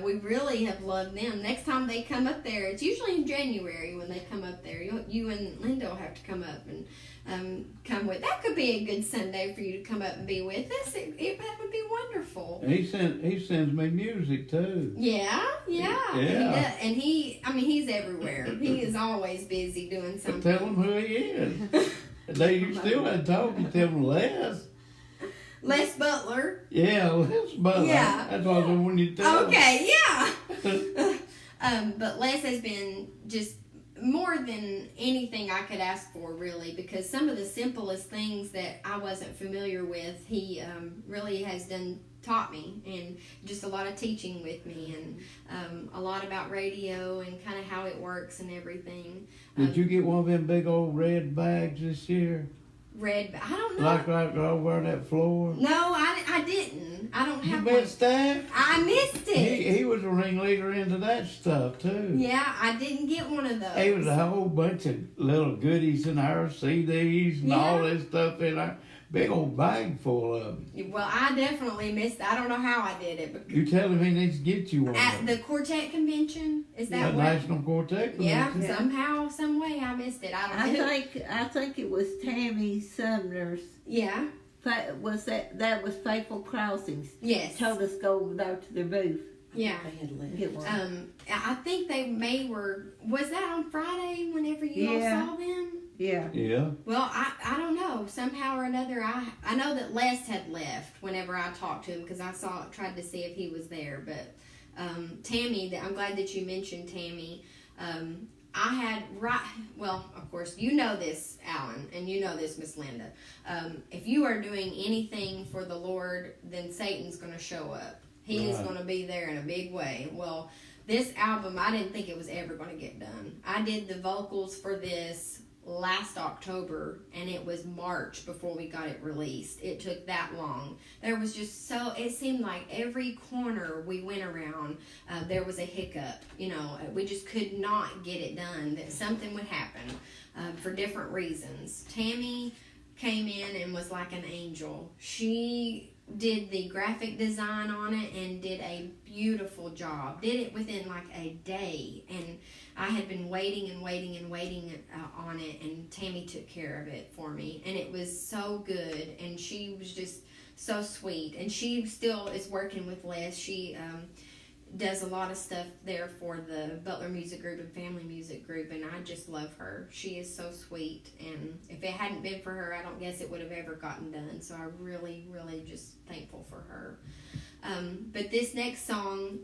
We really have loved them. Next time they come up there, it's usually in January when they come up there. You and Linda will have to come up and come with. That could be a good Sunday for you to come up and be with us. That would be wonderful. And he sends me music too. Yeah. Yeah. He does. And he's everywhere. He is always busy doing something. Tell them who he is. You still hadn't told me. Tell them Les. Les Butler. Yeah, Les Butler. Yeah. That's what I was when you tell Okay, yeah. But Les has been just more than anything I could ask for, really, because some of the simplest things that I wasn't familiar with, he really has taught me, and just a lot of teaching with me, and a lot about radio and kind of how it works and everything. Did you get one of them big old red bags this year? I don't know. Like over on that floor? No, I didn't. I don't have You one. missed that? I missed it. He was a ringleader into that stuff too. Yeah, I didn't get one of those. There was a whole bunch of little goodies in our CDs and all this stuff in our big old bag full of them. Well, I definitely missed it. I don't know how I did it. But You telling me he needs to get you one? at the quartet convention, is that the what? National Quartet Convention? Yeah, somehow, some way I missed it. I think it was Tammy Sumner's. Yeah. Was that was Faithful Crossings? Yes. Told us to go over there to their booth. Yeah. Get one. I think they was that on Friday whenever you all saw them? Yeah. Yeah. Well, I don't know. Somehow or another, I know that Les had left whenever I talked to him, because I tried to see if he was there. But Tammy, I'm glad that you mentioned Tammy. I had of course, you know this, Alan, and you know this, Miss Linda. If you are doing anything for the Lord, then Satan's going to show up. He is going to be there in a big way. Well, this album, I didn't think it was ever going to get done. I did the vocals for this last October, and it was March before we got it released. It took that long. There was just it seemed like every corner we went around, there was a hiccup. We just could not get it done. That something would happen for different reasons. Tammy came in and was like an angel. She did the graphic design on it and did a beautiful job. Did it within like a day, and I had been waiting on it, and Tammy took care of it for me, and it was so good, and she was just so sweet, and she still is working with Les. She does a lot of stuff there for the Butler Music Group and Family Music Group, and I just love her. She is so sweet, and if it hadn't been for her, I don't guess it would have ever gotten done, so I'm really, really just thankful for her. But this next song,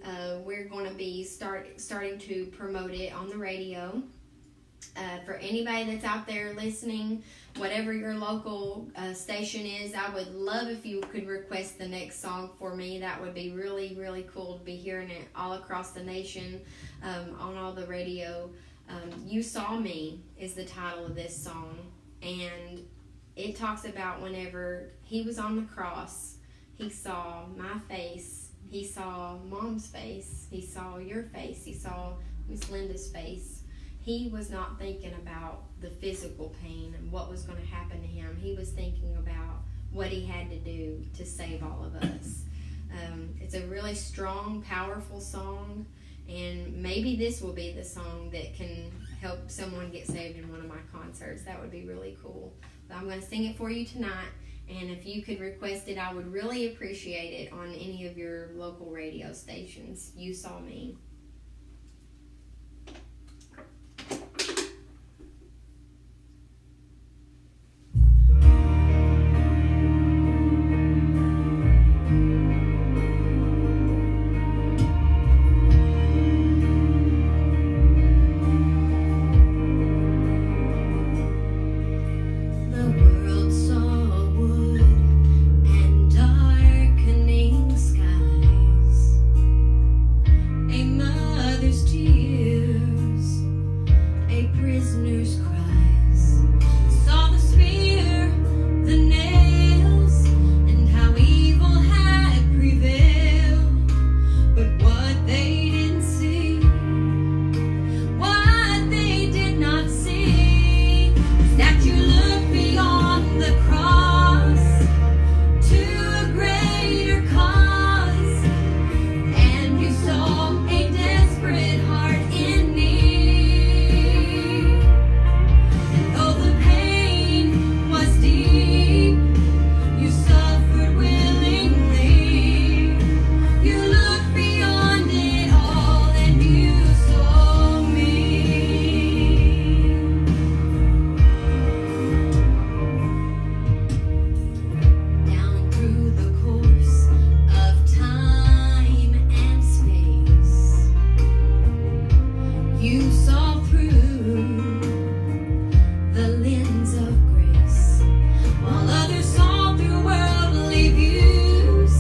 we're going to be starting to promote it on the radio. For anybody that's out there listening, whatever your local station is, I would love if you could request the next song for me. That would be really, really cool to be hearing it all across the nation, on all the radio. You Saw Me is the title of this song, and it talks about whenever he was on the cross, he saw my face, he saw Mom's face, he saw your face, he saw Miss Linda's face. He was not thinking about the physical pain and what was going to happen to him. He was thinking about what he had to do to save all of us. It's a really strong, powerful song, and maybe this will be the song that can help someone get saved in one of my concerts. That would be really cool. But I'm going to sing it for you tonight, and if you could request it, I would really appreciate it on any of your local radio stations. You Saw Me. prisoner's cries, saw the spear, the nails, and how evil had prevailed. But what they didn't see, what they did not see, is that you look beyond the cross to a greater cause, and you saw a desperate heart in need. And though the pain was deep, you suffered willingly. You looked beyond it all and you saw me. Down through the course of time and space, you saw through the lens of grace, while others saw through worldly views.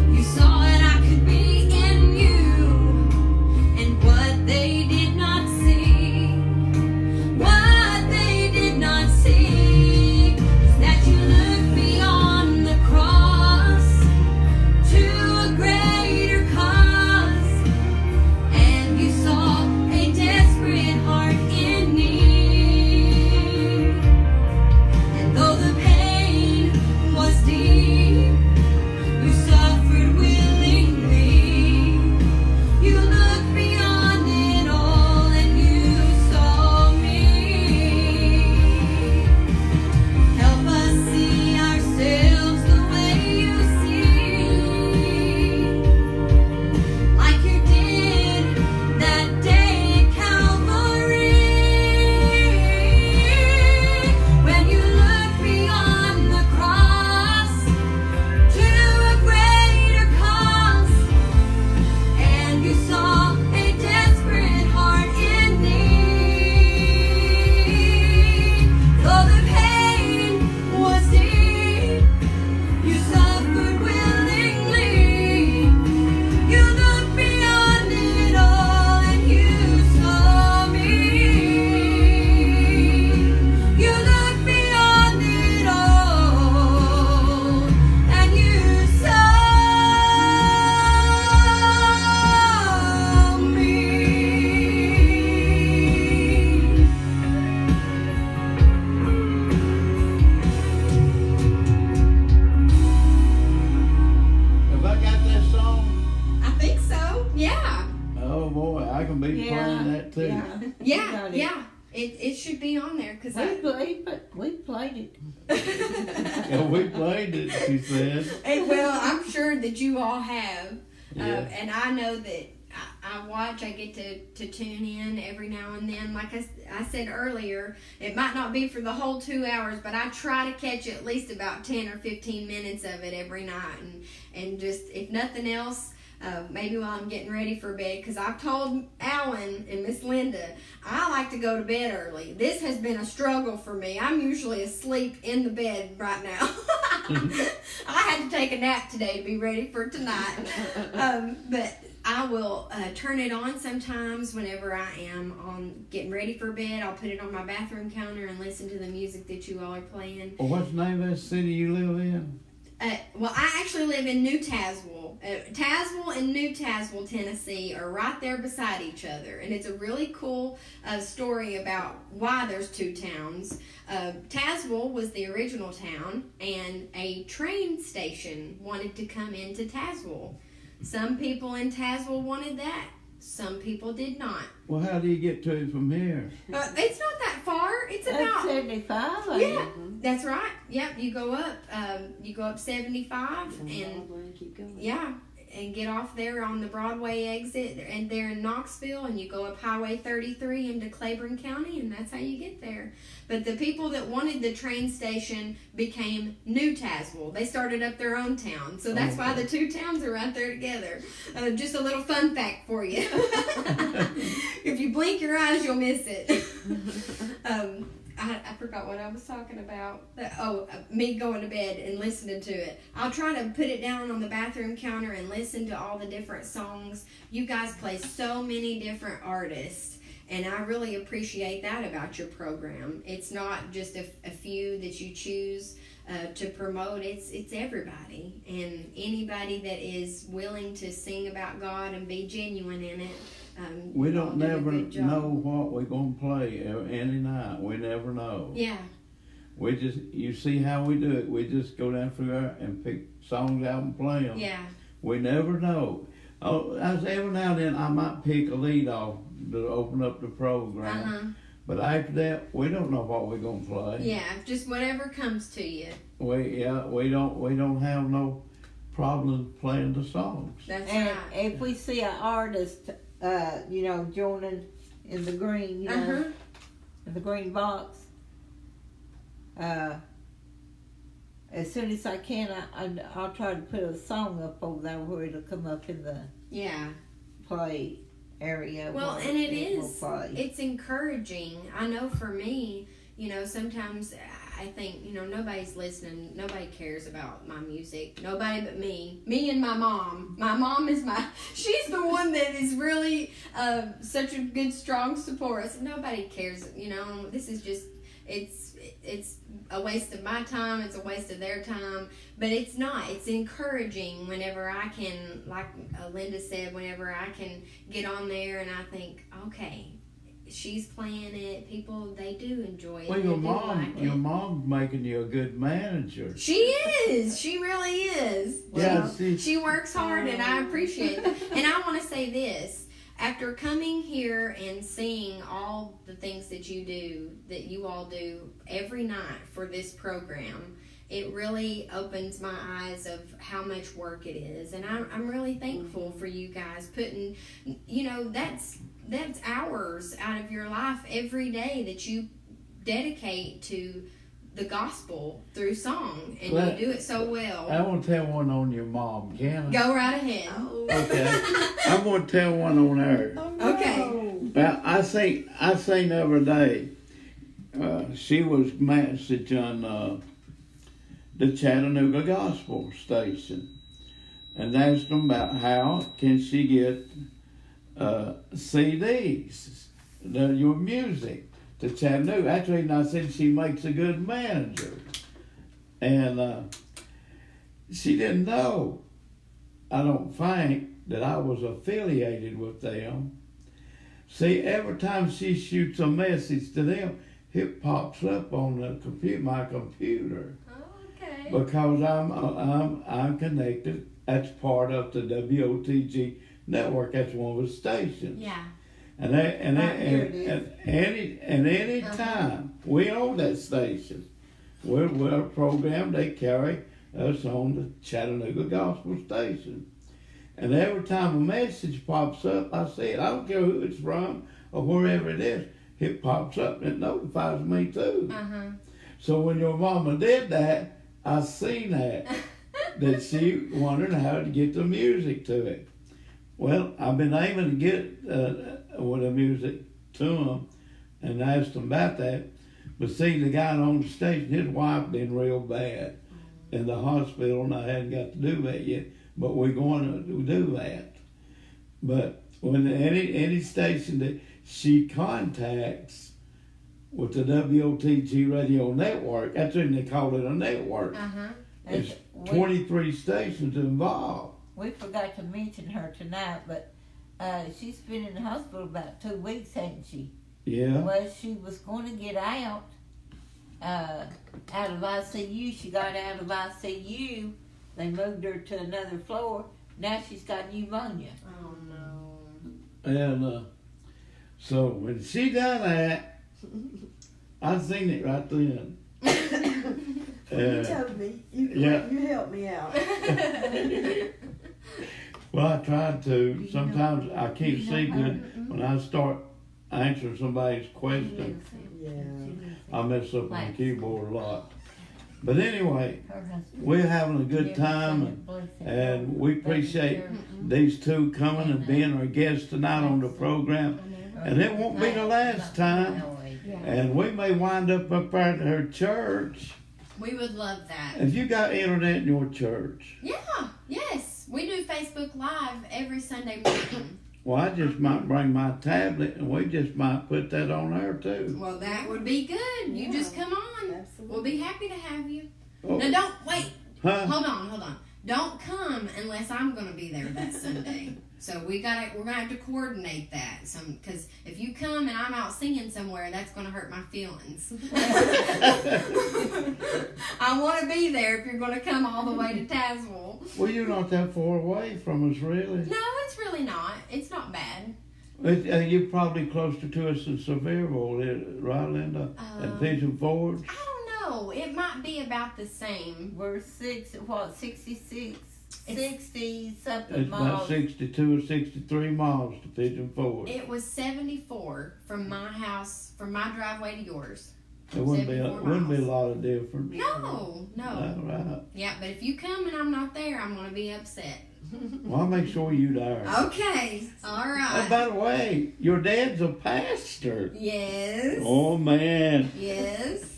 You saw that I could be in you, and what they did not see, what they did not see, is that you looked beyond the cross to a greater cause, and you saw a desperate heart in need. And though the pain was deep, you suffered willingly. You looked beyond it all and you saw me. Help us see ourselves the way you see, like you did that day at Calvary, when you looked beyond the cross to a greater cause, and you saw a desperate heart in need. Though the pain was deep, you suffered willingly. You looked beyond it all and you saw me. You looked beyond it all and you saw me. Have I got that song? I think so. Yeah. Oh boy, I can be playing that too. Yeah. Got it. Yeah. It should be on there because We played it. Yeah, we played it, she said. well, I'm sure that you all have. Yeah. And I know that I watch, I get to tune in every now and then. Like I said earlier, it might not be for the whole 2 hours, but I try to catch at least about 10 or 15 minutes of it every night. And just, if nothing else, maybe while I'm getting ready for bed, because I've told Alan and Miss Linda, I like to go to bed early. This has been a struggle for me. I'm usually asleep in the bed right now. I had to take a nap today to be ready for tonight. But I will turn it on sometimes whenever I am on getting ready for bed. I'll put it on my bathroom counter and listen to the music that you all are playing. Well, what's the name of that city you live in? Well, I actually live in New Tazewell. Tazewell and New Tazewell, Tennessee are right there beside each other. And it's a really cool story about why there's two towns. Tazewell was the original town, and a train station wanted to come into Tazewell. Some people in Tazewell wanted that. Some people did not. Well, how do you get to it from here? It's not that far. It's That's about 75. yeah. That's right. Yep. You go up. You go up 75 and keep going. yeah, and get off there on the Broadway exit, and they're in Knoxville, and you go up Highway 33 into Claiborne County, and that's how you get there. But the people that wanted the train station became New Tazewell. They started up their own town, so that's why the two towns are right there together. Just a little fun fact for you. If you blink your eyes, you'll miss it. I forgot what I was talking about. Me going to bed and listening to it. I'll try to put it down on the bathroom counter and listen to all the different songs. You guys play so many different artists, And I really appreciate that about your program. It's not just a few that you choose to promote. It's everybody, and anybody that is willing to sing about God and be genuine in it. We you all don't do a never good job. know what we're gonna play any night. We never know. Yeah. We just, you see how we do it. We just go down through there and pick songs out and play them. Yeah. We never know. Oh, every now and then I might pick a lead off to open up the program. But after that, we don't know what we're gonna play. Yeah, just whatever comes to you. We don't have no problem playing the songs. That's And right. if we see an artist, joining in the green, in the green box, as soon as I can, I'll try to put a song up over there where it'll come up in the Yeah. play area. Well, where and it will is. play. It's encouraging. I know for me, sometimes I think, nobody's listening. Nobody cares about my music. Nobody but me. Me and my mom. My mom is she's the one that is really such a good, strong support. I said, nobody cares. This is just, it's a waste of my time. It's a waste of their time. But it's not. It's encouraging whenever I can, like Linda said, whenever I can get on there and I think, okay, she's playing it. People, they do enjoy it. Well, They your do like it. mom's making you a good manager. She is. She really is. Yeah, She works hard, and I appreciate that. And I want to say this. After coming here and seeing all the things that you all do every night for this program, it really opens my eyes of how much work it is. And I'm really thankful for you guys putting, that's hours out of your life every day that you dedicate to the gospel through song, and Well, you do it so well. I want to tell one on your mom, can I? Go right ahead. Okay. I'm going to tell one on her. Okay. Well, I seen the other day, she was message on the Chattanooga Gospel Station, and asked them about how can she get CDs, your music, to Chattanooga. Actually, I said she makes a good manager, and she didn't know, I don't think, that I was affiliated with them. See, every time she shoots a message to them, it pops up on the my computer. Okay. Because I'm connected. That's part of the WOTG network. That's one of the stations. Yeah. And any time we own that station, we're a program. They carry us on the Chattanooga Gospel Station. And every time a message pops up, I see it. I don't care who it's from or wherever it is. It pops up and it notifies me too. So when your mama did that, I seen that she wondered how to get the music to it. Well, I've been aiming to get the music to them and asked them about that. But see, the guy on the station, his wife been real bad in the hospital, and I hadn't got to do that yet. But we're going to do that. But when any station that she contacts with the WOTG radio network, that's when they call it a network. There's 23 stations involved. We forgot to mention her tonight, but she's been in the hospital about 2 weeks, hasn't she? Yeah. Well, she was going to get out of ICU. She got out of ICU. They moved her to another floor. Now she's got pneumonia. Oh no. And so when she done that, I seen it right then. You told me. You helped me out. Well, I tried to. Sometimes I can't see good when I start answering somebody's question. Yeah. I mess up my keyboard a lot. But anyway, we're having a good time, and we appreciate these two coming and being our guests tonight on the program. And it won't be the last time. And we may wind up there at her church. We would love that. Have you got internet in your church? Yeah, yes. We do Facebook Live every Sunday morning. Well, I just might bring my tablet and we just might put that on there too. Well, that would be good. You Yeah. just come on. Absolutely. We'll be happy to have you. Oh, Now, don't wait. huh? Hold on. Don't come unless I'm going to be there that Sunday. So we're gonna have to coordinate that. Because if you come and I'm out singing somewhere, that's going to hurt my feelings. I want to be there if you're going to come all the way to Tazewell. Well, you're not that far away from us, really. No, it's really not. It's not bad. You're probably closer to us than Sevierville, right, Linda? And Pigeon Forge? I don't know. It might be about the same. We're 66, It's- 60 something It's about miles. 62 or 63 miles to Pigeon Forge. It was 74 from my house, from my driveway to yours. It wouldn't be a 74 lot miles. of difference. No. All right. Yeah, but if you come and I'm not there, I'm going to be upset. Well, I'll make sure you're there. Okay. All Oh, right. by the way, your dad's a pastor. Yes. Oh, man. Yes.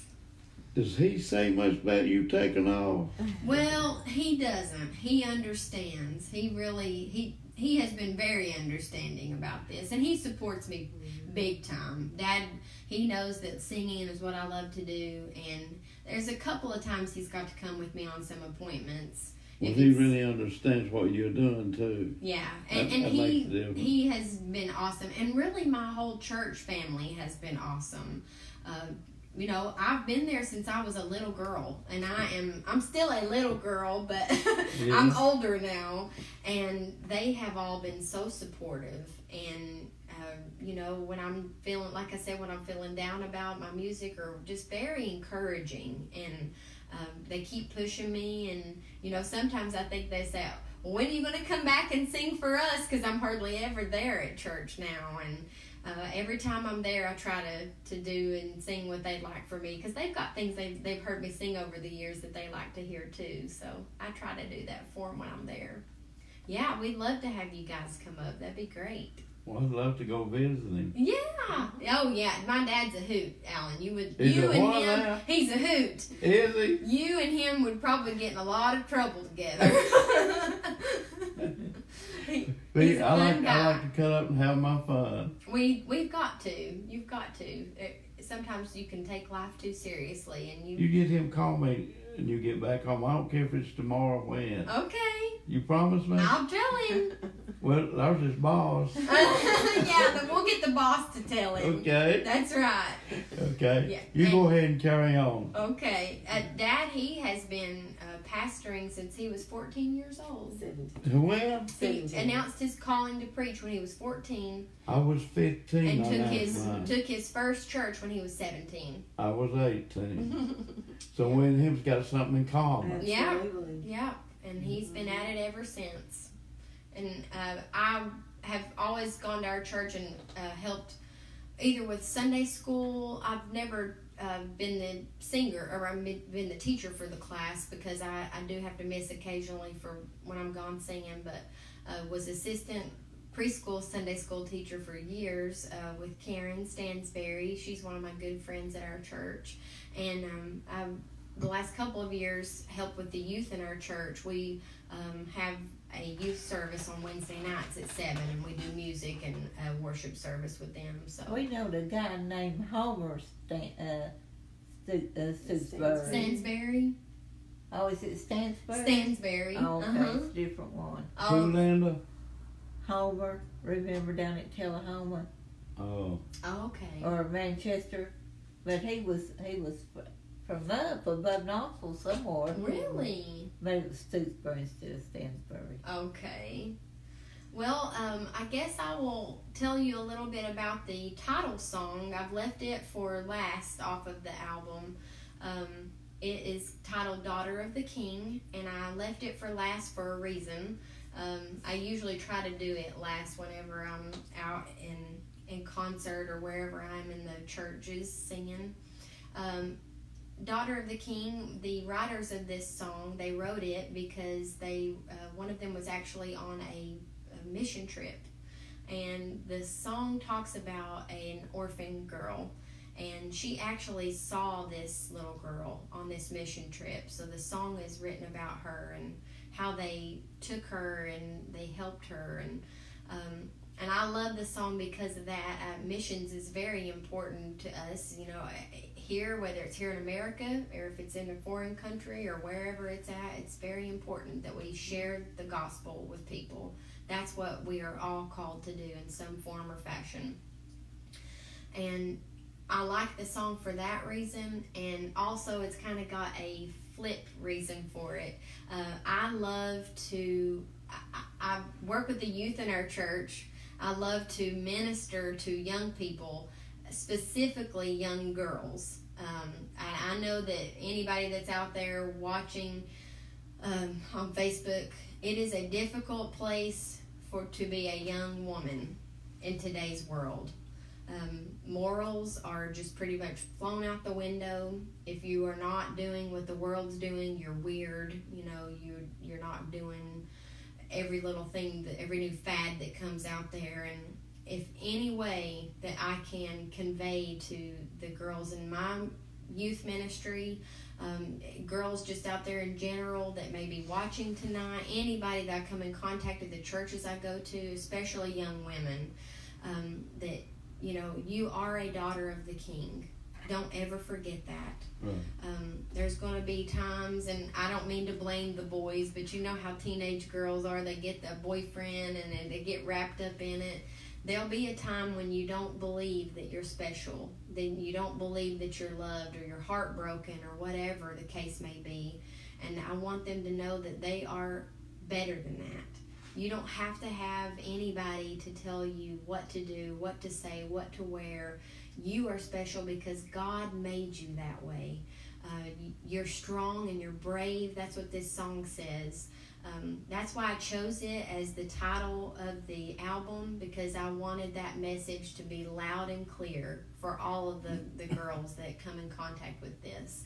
Does he say much about you taking off? Well, he doesn't. He understands. He really, he has been very understanding about this, and he supports me big time. Dad, he knows that singing is what I love to do, and there's a couple of times he's got to come with me on some appointments. Well, If he it's- really understands what you're doing, too. Yeah, That- and that makes a difference. he has been awesome, and really my whole church family has been awesome. You know, I've been there since I was a little girl, and I'm still a little girl, but Yeah. I'm older now, and they have all been so supportive. And you know, when I'm feeling, like I said, when I'm feeling down about my music, or just very encouraging, and they keep pushing me. And you know, sometimes I think they say, well, when are you going to come back and sing for us? Because I'm hardly ever there at church now, and every time I'm there, I try to do and sing what they'd like for me, because they've got things they've heard me sing over the years that they like to hear too. So I try to do that for them when I'm there. Yeah, we'd love to have you guys come up. That'd be great. Well, I'd love to go visit him. Yeah. Oh yeah. My dad's a hoot, Alan. He's you a and what him. now? He's a hoot. Is he? You and him would probably get in a lot of trouble together. He's a I fun like guy. to cut up and have my fun. We've got to. You've got to. Sometimes you can take life too seriously, and You get him call me and you get back home. I don't care if it's tomorrow or when. Okay. You promise me? I'll tell him. Well, there's his boss. Yeah, we'll get the boss to tell him. Okay. That's right. Okay. Yeah. You go ahead and carry on. Okay. Dad, he has been pastoring since he was 14 years old. 17. Well, He 17. announced his calling to preach when he was 14, I was 15 and on that took his first church when he was 17. I was 18. So we and him's got something in common. Yeah. Absolutely. Yeah, and he's been at it ever since. And I have always gone to our church and helped either with Sunday school. I've never been the singer, or I've been the teacher for the class, because I do have to miss occasionally for when I'm gone singing, but was assistant preschool Sunday school teacher for years with Karen Stansberry. She's one of my good friends at our church. And I've the last couple of years helped with the youth in our church. We have a youth service on Wednesday nights at 7, and we do music and worship service with them. So We know the guy named Homer Stewsbury. Stansberry, Oh, is it Stansbury? Stansberry. Oh, okay, it's a different one. Who, Oh, Linda? Homer, remember down at Tullahoma Oh. okay. or Manchester? But he was from up above Knoxville somewhere. Really? Maybe it was Stewsbury instead of Stansbury. Okay. Well, I guess I will tell you a little bit about the title song. I've left it for last off of the album. It is titled Daughter of the King, and I left it for last for a reason. I usually try to do it last whenever I'm out in concert or wherever I'm in the churches singing. Daughter of the King, the writers of this song, they wrote it because one of them was actually on a mission trip, and the song talks about an orphan girl, and she actually saw this little girl on this mission trip. So the song is written about her and how they took her and they helped her, and And I love the song because of that. Missions is very important to us, here, whether it's here in America or if it's in a foreign country or wherever it's at, it's very important that we share the gospel with people. That's what we are all called to do in some form or fashion. And I like the song for that reason, and also it's kind of got a flip reason for it. I love to, I work with the youth in our church. I love to minister to young people, specifically young girls. I know that anybody that's out there watching on Facebook, it is a difficult place to be a young woman in today's world. Morals are just pretty much flown out the window. If you are not doing what the world's doing, you're weird. You're not doing every little thing, every new fad that comes out there. And if any way that I can convey to the girls in my youth ministry, girls just out there in general that may be watching tonight, anybody that I come in contact with, the churches I go to, especially young women, that you are a daughter of the King. Don't ever forget that. Right. There's going to be times, and I don't mean to blame the boys, but you know how teenage girls are. They get a boyfriend and they get wrapped up in it. There'll be a time when you don't believe that you're special, then you don't believe that you're loved or you're heartbroken or whatever the case may be. And I want them to know that they are better than that. You don't have to have anybody to tell you what to do, what to say, what to wear. You are special because God made you that way. You're strong and you're brave. That's what this song says. That's why I chose it as the title of the album, because I wanted that message to be loud and clear for all of the girls that come in contact with this.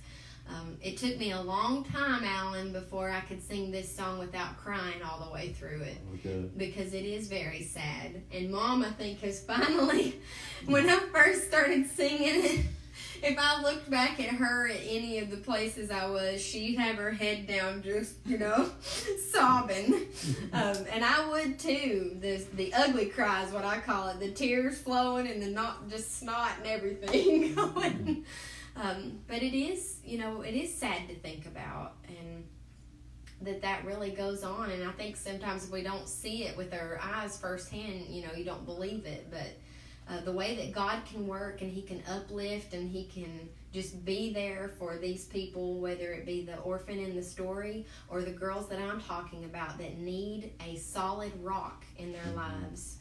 It took me a long time, Alan, before I could sing this song without crying all the way through it. Okay. Because it is very sad. And Mom, I think, has finally, when I first started singing it, if I looked back at her at any of the places I was, she'd have her head down just, sobbing. And I would too. The ugly cry is what I call it. The tears flowing and the not just snot and everything going. But it is, it is sad to think about, and that really goes on. And I think sometimes if we don't see it with our eyes firsthand, you don't believe it. But the way that God can work, and He can uplift, and He can just be there for these people, whether it be the orphan in the story or the girls that I'm talking about that need a solid rock in their lives,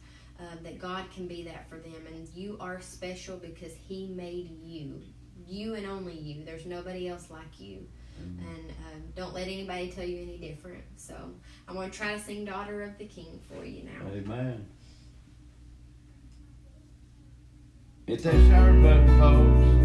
that God can be that for them. And you are special because He made you. You and only you. There's nobody else like you. And don't let anybody tell you any different. So I'm going to try to sing Daughter of the King for you now. Amen. Hit that shower button, folks.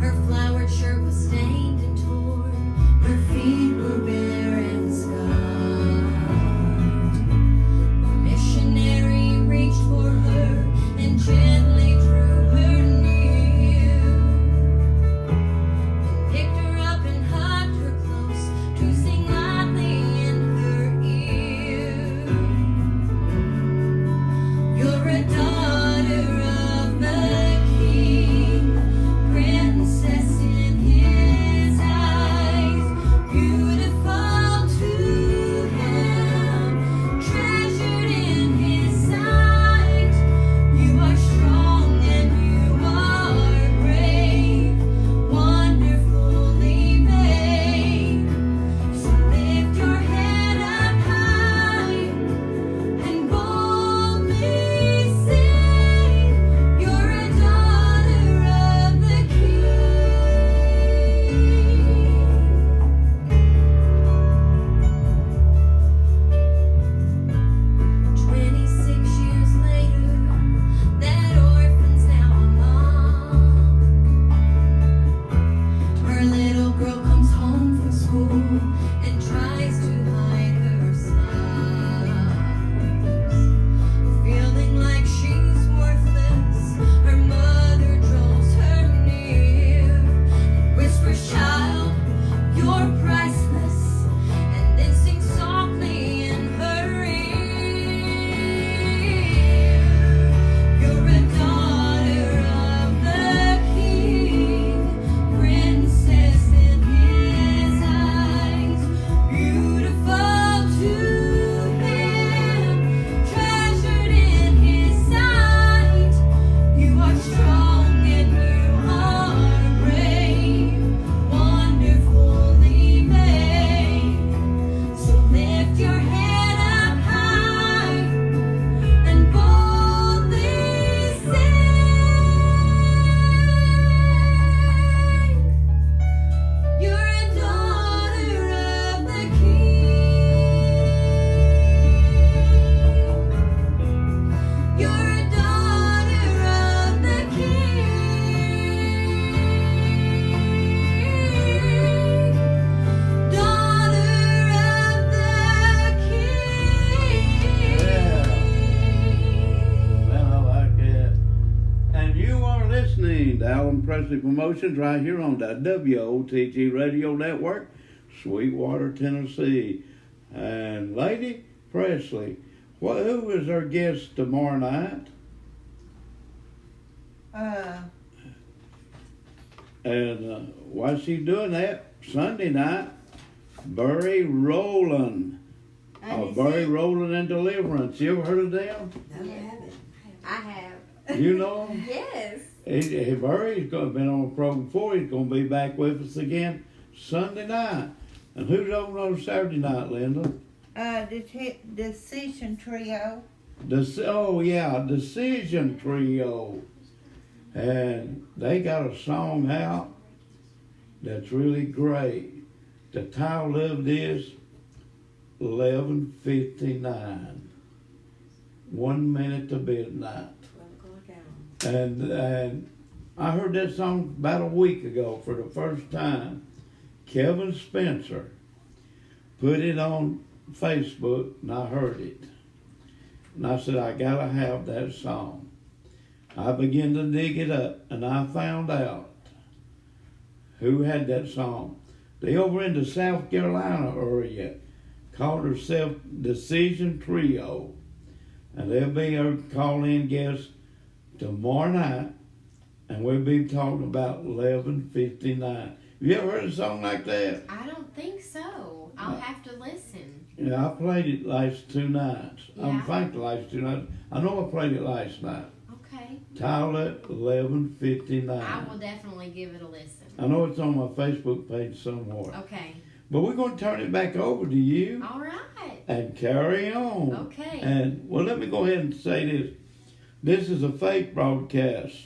Her flowered shirt was stained and torn. Her feet were bare and Presley Promotions right here on the WOTG Radio Network, Sweetwater, Tennessee. And Lady Presley, who is our guest tomorrow night? And while she's doing that, Sunday night, Burry Rowland. Burry Rowland and Deliverance. You ever heard of them? I haven't. I have. You know them? Yes. Burry's been on the program before. He's going to be back with us again Sunday night. And who's on Saturday night, Linda? Decision Trio. Decision Trio. And they got a song out that's really great. The title of it is 11:59. 1 minute to midnight. And I heard that song about a week ago for the first time. Kevin Spencer put it on Facebook, and I heard it. And I said, I gotta have that song. I began to dig it up, and I found out who had that song. They over in the South Carolina area called herself Decision Trio. And they'll be our call-in guests tomorrow night, and we'll be talking about 11:59. You ever heard a song like that? I don't think so. I'll have to listen. Yeah, I played it last 2 nights. Yeah. I think the last 2 nights. I know I played it last night. Okay. Title it 11:59. I will definitely give it a listen. I know it's on my Facebook page somewhere. Okay. But we're going to turn it back over to you All right. and carry on. Okay. And, well, let me go ahead and say this. This is a faith broadcast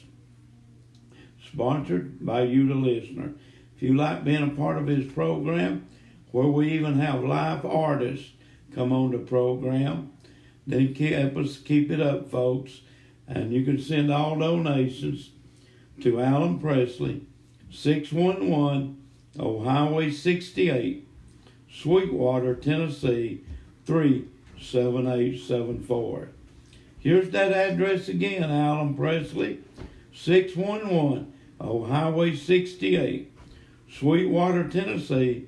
sponsored by you, the listener. If you like being a part of his program, where we even have live artists come on the program, then help us keep it up, folks. And you can send all donations to Alan Presley, 611 Highway 68, Sweetwater, Tennessee, 37874. Here's that address again, Alan Presley, 611 Highway 68, Sweetwater, Tennessee,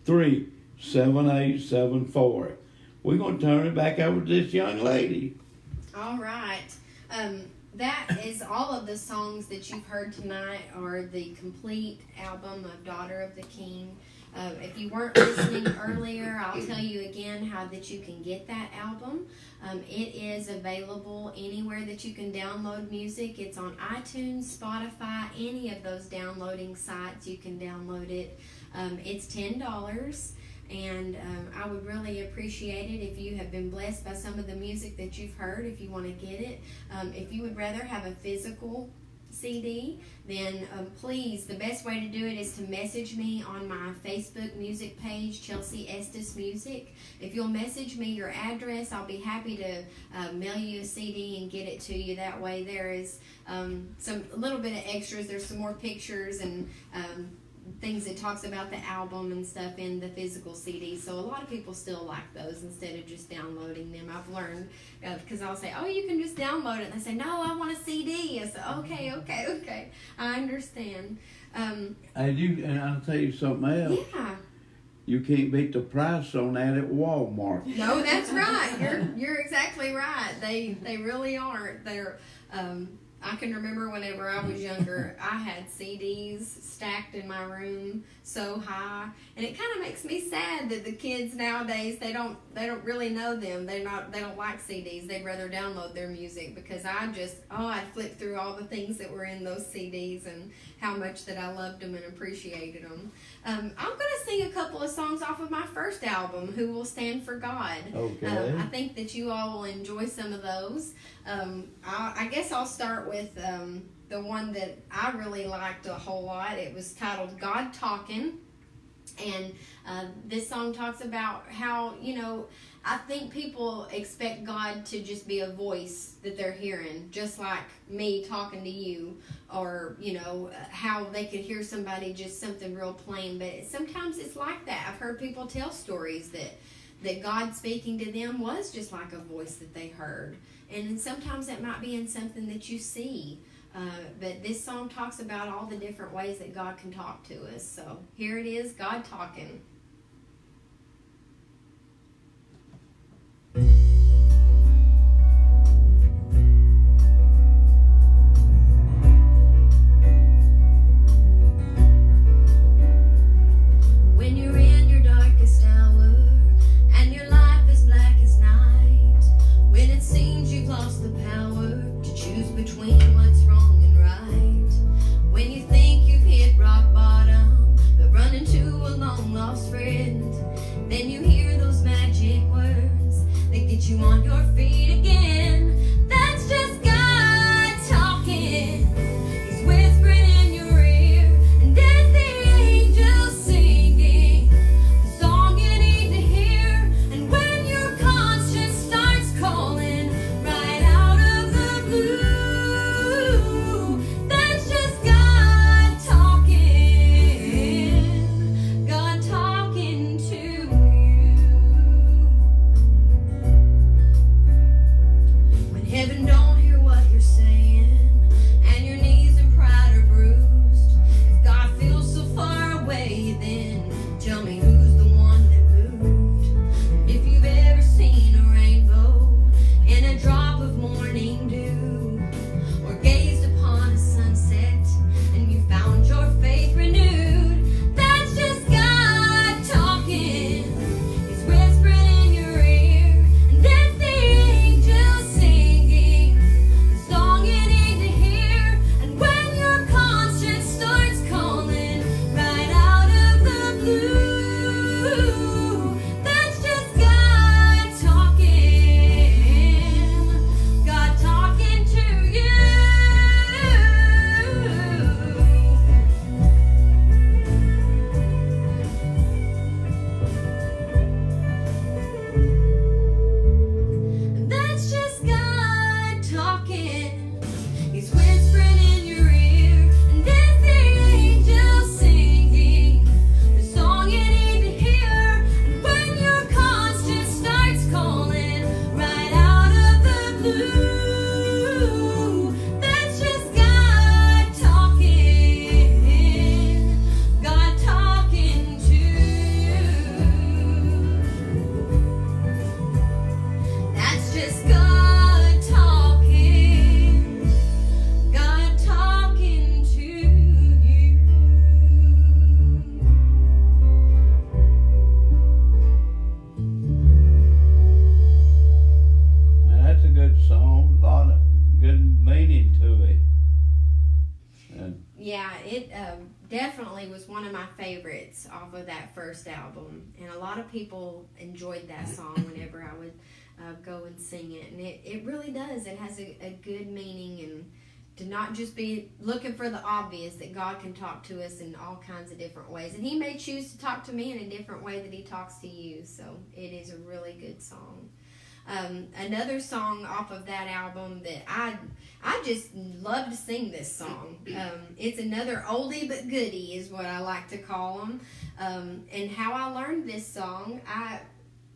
37874. We're going to turn it back over to this young lady. All right. That is all of the songs that you've heard tonight are the complete album of Daughter of the King. If you weren't listening earlier, I'll tell you again how that you can get that album. It is available anywhere that you can download music. It's on iTunes, Spotify, any of those downloading sites. You can download it. It's $10. And I would really appreciate it if you have been blessed by some of the music that you've heard, if you want to get it. If you would rather have a physical CD, then please, the best way to do it is to message me on my Facebook music page, Chelsea Estes Music. If you'll message me your address, I'll be happy to mail you a CD and get it to you. That way there is a little bit of extras. There's some more pictures and things that talks about the album and stuff in the physical CD. So a lot of people still like those instead of just downloading them. I've learned, because I'll say, oh, you can just download it. And they say, no, I want a CD. I say, okay. I understand. And I'll tell you something else. Yeah. You can't beat the price on that at Walmart. No, that's right. You're exactly right. They really aren't. They're I can remember whenever I was younger, I had CDs stacked in my room so high, and it kind of makes me sad that the kids nowadays they don't really know them. They don't like CDs. They'd rather download their music, because I'd flip through all the things that were in those CDs and how much that I loved them and appreciated them. I'm going to sing a couple of songs off of my first album, Who Will Stand for God. Okay. I think that you all will enjoy some of those. I guess I'll start with the one that I really liked a whole lot. It was titled God Talking. And this song talks about how, I think people expect God to just be a voice that they're hearing, just like me talking to you, or, how they could hear somebody just something real plain. But sometimes it's like that. I've heard people tell stories that God speaking to them was just like a voice that they heard. And sometimes that might be in something that you see. But this song talks about all the different ways that God can talk to us. So here it is, God talking. When you're in your darkest hour and your life is black as night, when it seems you've lost the power to choose between what's wrong and right, when you think you've hit rock bottom but run into a long lost friend, then you hear those magic words that get you on your feet again. That's just God talking. He's whispering in your ear, and as the angels singing the song you need to hear. And when your conscience starts calling right out of the blue, that's just God talking. God talking to you. When heaven don't hear what you're saying and your knees and pride are bruised, if God feels so far away, then tell me who's the one that moved. If you've ever seen a rainbow in a drop of morning dew, or gazed upon a sunset and you found your faith renewed, that's just God talking. He's whispering in your ear, and it's the angels singing the song you need to hear. And when your conscience starts calling right out of the blue, that's just God talking. God talking to you. That's just God talking. He's whispering in your ear, and it's the angels singing the song you need to hear. And when your conscience starts calling right out of the blue, that's just God talking. God talking to you. That's just God talking. God talking to you. Now, that's a good song. A lot of good meaning to it. And Yeah, it definitely was one of my favorites off of that first album, and a lot of people enjoyed that song whenever I would go and sing it. And it really does. It has a good meaning, and to not just be looking for the obvious, that God can talk to us in all kinds of different ways. And He may choose to talk to me in a different way that He talks to you. So it is a really good song. Another song off of that album that I just love to sing this song. It's another oldie but goodie is what I like to call them. And how I learned this song, I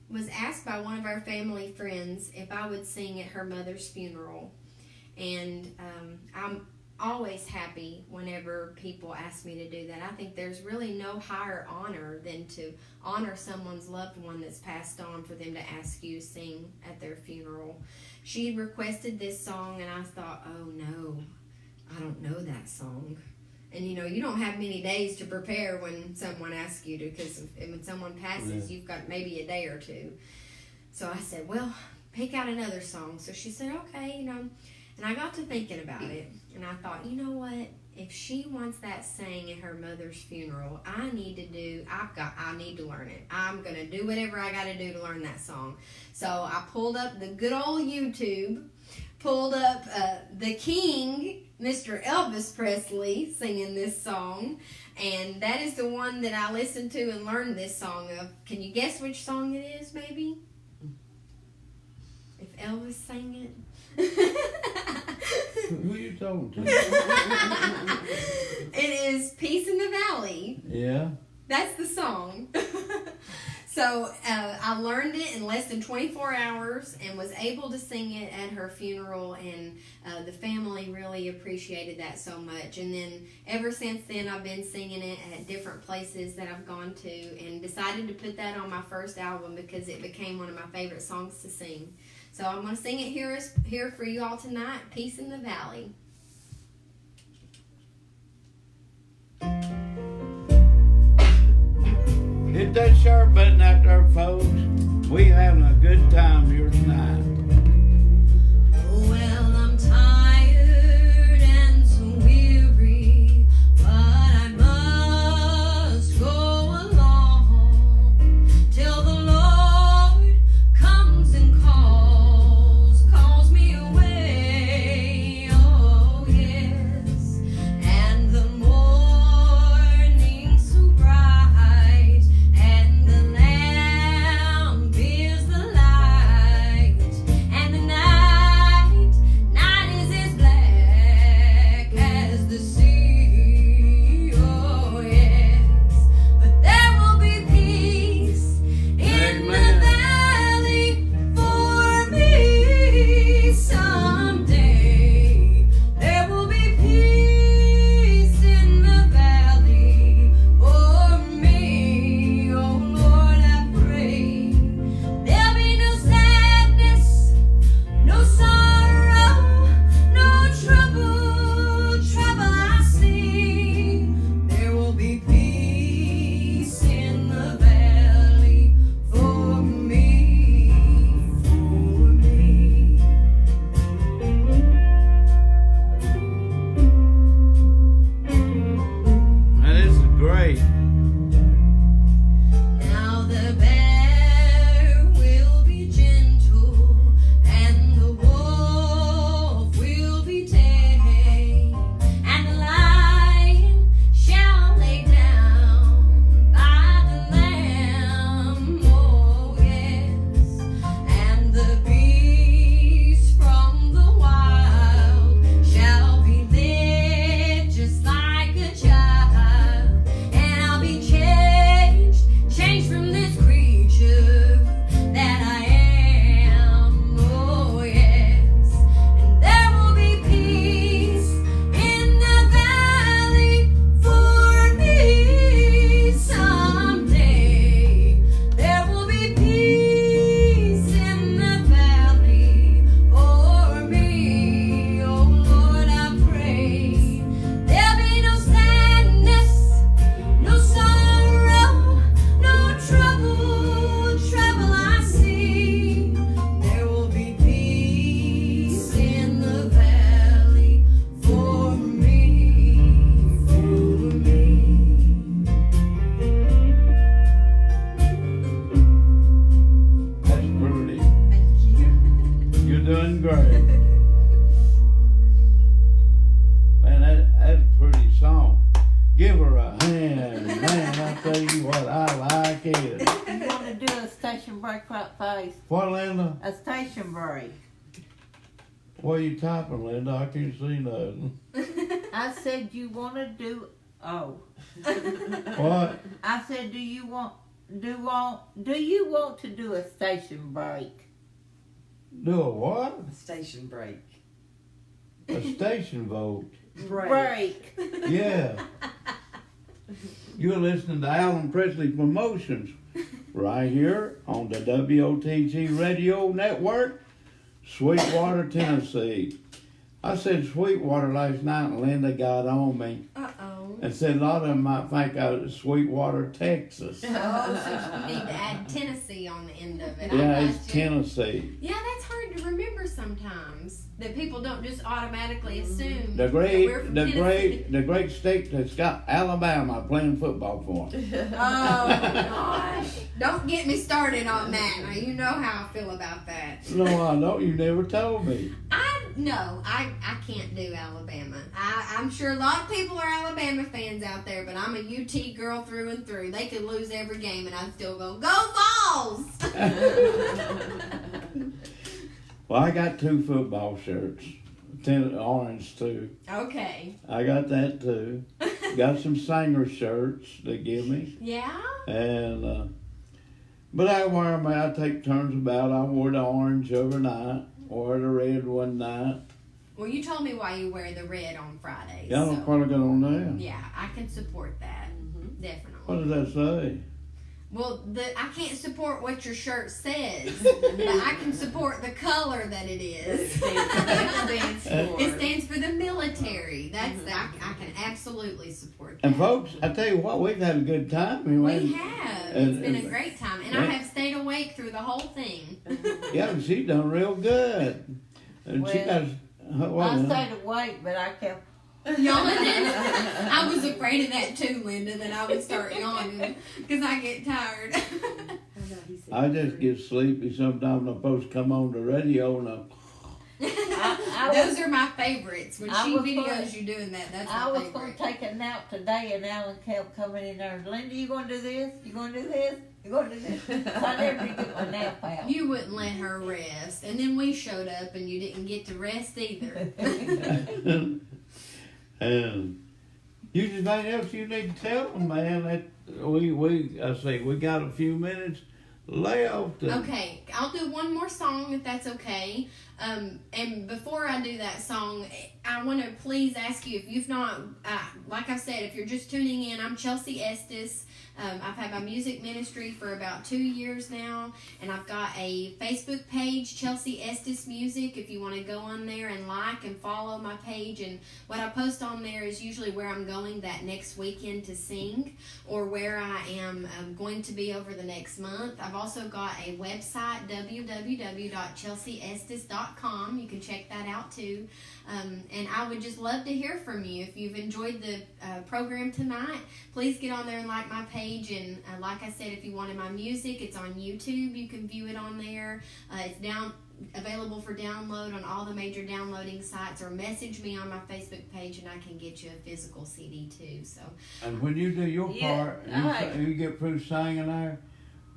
was asked by one of our family friends if I would sing at her mother's funeral. And I'm always happy whenever people ask me to do that. I think there's really no higher honor than to honor someone's loved one that's passed on, for them to ask you to sing at their funeral. She had requested this song, and I thought, oh no, I don't know that song. And you know, you don't have many days to prepare when someone asks you to, because when someone passes, you've got maybe a day or two. So I said, well, pick out another song. So she said, okay, you know. And I got to thinking about it, and I thought, you know what? If she wants that sang at her mother's funeral, I need to learn it. I'm gonna do whatever I gotta do to learn that song. So I pulled up the good old YouTube, pulled up the King, Mr. Elvis Presley, singing this song, and that is the one that I listened to and learned this song of. Can you guess which song it is, maybe? If Elvis sang it. who you talking to? It is Peace in the Valley. Yeah. That's the song. So So I learned it in less than 24 hours and was able to sing it at her funeral, and the family really appreciated that so much. And then ever since then, I've been singing it at different places that I've gone to, and decided to put that on my first album because it became one of my favorite songs to sing. So I'm going to sing it here for you all tonight, Peace in the Valley. Hit that sharp button out there, folks. We having a good time here tonight. Well, I'm tired and so weary, but I must go along till the Lord comes and calls me away. Oh yes, and the morning so bright, and the lamp is the light, and the night is as black as the sea. Oh yes, but there will be peace in the valley for me someday. There will be peace in the valley for me. Oh Lord, I pray there'll be no sadness, no sorrow, no trouble I see. There will be peace in the valley for me, Man, this is great. Now the bear will be gentle, and the wolf will be tame, and the lion shall lay down by the lamb. Oh yes, and the beast from the wild shall be led just like a child, and I'll be changed from this creature that I am. Oh yes, and there will be peace in the valley for me someday. There will be peace in the valley for me. Oh Lord, I pray there'll be no sadness, no sorrow, no trouble I see. There will be peace in the valley for me, That's pretty. Thank you. You're doing great. Man, that's a pretty song. Give her a hand. Man, I tell you what, I like it. You want to do a station break right face? What, Linda? A station break. What are you typing, Linda? I can't see nothing. I said you want to do. Oh. What? I said, do you want to do a station break? Do a what? Station break. A station vote. Break. Yeah. You're listening to Alan Presley Promotions right here on the WOTG Radio Network, Sweetwater, Tennessee. I said Sweetwater last night, and Linda got on me Uh-oh. and said a lot of them might think I was Sweetwater, Texas. Oh, so you need to add Tennessee on the end of it. Yeah, I it's got you. Tennessee. Yeah, that's hard to remember sometimes. That people don't just automatically assume The that we're great, from the Tennessee. great, the great state that's got Alabama playing football for them. Oh gosh! Don't get me started on that. Now you know how I feel about that. No, I don't. You never told me. I can't do Alabama. I'm sure a lot of people are Alabama fans out there, but I'm a UT girl through and through. They could lose every game and I'd still go, go Vols! Well, I got 2 football shirts. Orange too. Okay. I got that too. Got some singer shirts they give me. Yeah? And But I wear them. I take turns about. I wore the orange overnight, wore the red one night. Well, you told me why you wear the red on Fridays. Yeah, I don't quite got on there. Yeah, I can support that. Definitely. What does that say? Well, I can't support what your shirt says, but I can support the color that it is. It stands for the military. That's I can absolutely support that. And folks, I tell you what, we've had a good time. We have. It's been a great time, and I have stayed awake through the whole thing. Yeah, she's done real good. And she got. I stayed awake, but I kept Yawning. I was afraid of that too, Linda, that I would start yawning because I get tired. I just get sleepy sometimes. I'm supposed to come on the radio and Those are my favorites. When she videos you doing that, that's my favorite. I was going to take a nap today, and Alan kept coming in there. Linda, you going to do this? You going to do this? You going to do this? So I never did get my nap out. You wouldn't let her rest, and then we showed up, and you didn't get to rest either. and you just anything else you need to tell them, man? We got a few minutes left. Okay, I'll do one more song if that's okay. And before I do that song, I want to please ask you, if you've not, like I said, if you're just tuning in, I'm Chelsea Estes. I've had my music ministry for about 2 years now, and I've got a Facebook page, Chelsea Estes Music, if you want to go on there and like and follow my page. And what I post on there is usually where I'm going that next weekend to sing, or where I am going to be over the next month. I've also got a website, www.chelseaestes.com. You can check that out too. And I would just love to hear from you. If you've enjoyed the program tonight, please get on there and like my page. And like I said, if you wanted my music, it's on YouTube. You can view it on there. It's available for download on all the major downloading sites, or message me on my Facebook page and I can get you a physical CD too. So. And when you do your part, you get through singing there,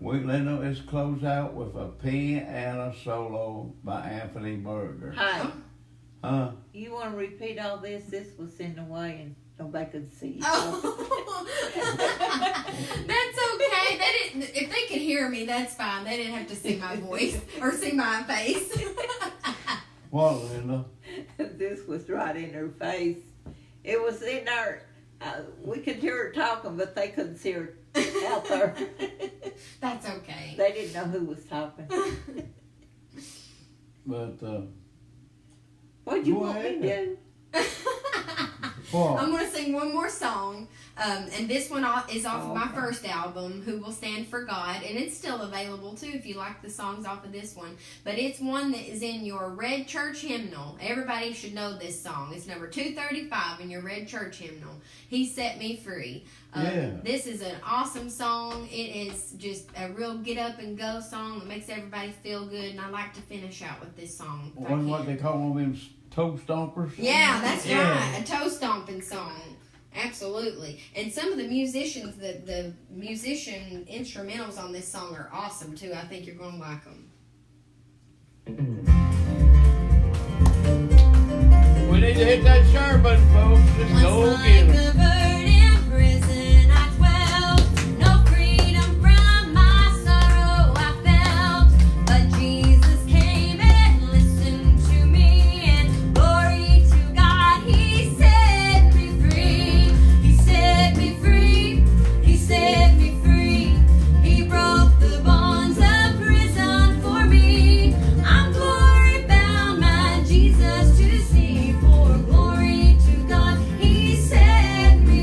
let's close out with a piano solo by Anthony Berger. Hey, you want to repeat all this? This was in the way and nobody could see you. Oh. That's okay. If they could hear me, that's fine. They didn't have to see my voice or see my face. What, Linda? This was right in her face. It was in our. We could hear her talking, but they couldn't see her out there. That's okay. They didn't know who was talking. But What'd you want me to do? I'm going to sing one more song, and this one is off of my first album, Who Will Stand for God, and it's still available too if you like the songs off of this one, but it's one that is in your Red Church Hymnal. Everybody should know this song. It's number 235 in your Red Church Hymnal, He Set Me Free. This is an awesome song. It is just a real get up and go song that makes everybody feel good, and I like to finish out with this song. What they call them toe stompers? Yeah, that's right. A toe stomping song. Absolutely. And some of the musicians, the musician instrumentals on this song are awesome too. I think you're going to like them. We need to hit that share button, folks. Let's go get it. To see, for glory to God, He set me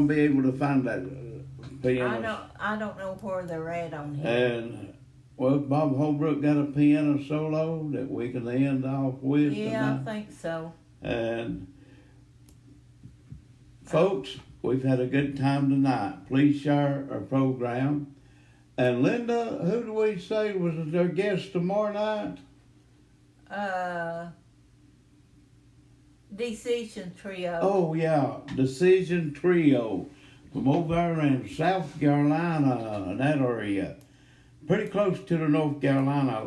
gonna be able to find that piano. I don't know where they're at on here. And well, Bob Holbrook got a piano solo that we can end off with Yeah, tonight. I think so. And folks, we've had a good time tonight. Please share our program. And Linda, who do we say was their guest tomorrow night? Decision Trio. Oh yeah, Decision Trio from over there in South Carolina, in that area, pretty close to the North Carolina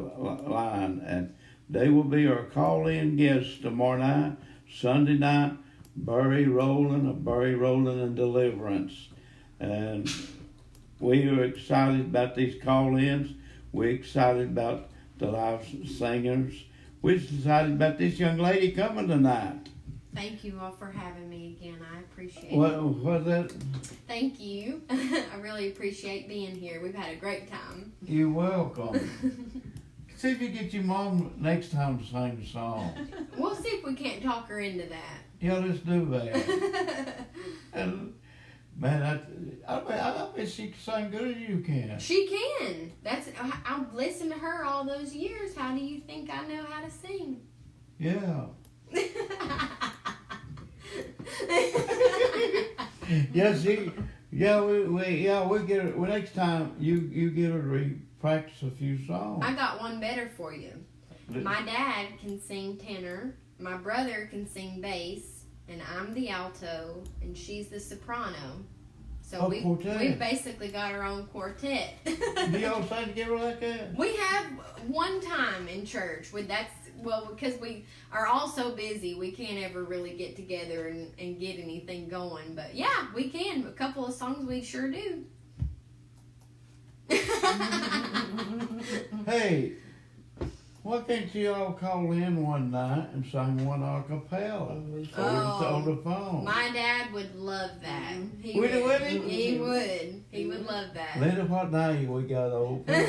line, and they will be our call-in guests tomorrow night, Sunday night. Bury Rolling and Deliverance, and we are excited about these call-ins. We're excited about the live singers. We're excited about this young lady coming tonight. Thank you all for having me again. I appreciate it. What's that? Thank you. I really appreciate being here. We've had a great time. You're welcome. See if you get your mom next time to sing a song. We'll see if we can't talk her into that. Yeah, let's do that. And man, I bet she can sing good as you can. She can. I've listened to her all those years. How do you think I know how to sing? Yeah. We get her. Well, next time you get her to practice a few songs. I got one better for you. My dad can sing tenor. My brother can sing bass, and I'm the alto, and she's the soprano. So quartet. we've basically got our own quartet. Do y'all sing together like that? We have one time in church because we are all so busy, we can't ever really get together and get anything going. But yeah, we can. A couple of songs we sure do. Hey, why can't you all call in one night and sing one a cappella on the phone? My dad would love that. He Would would. he? He would. He would love that. Linda, what day we got open?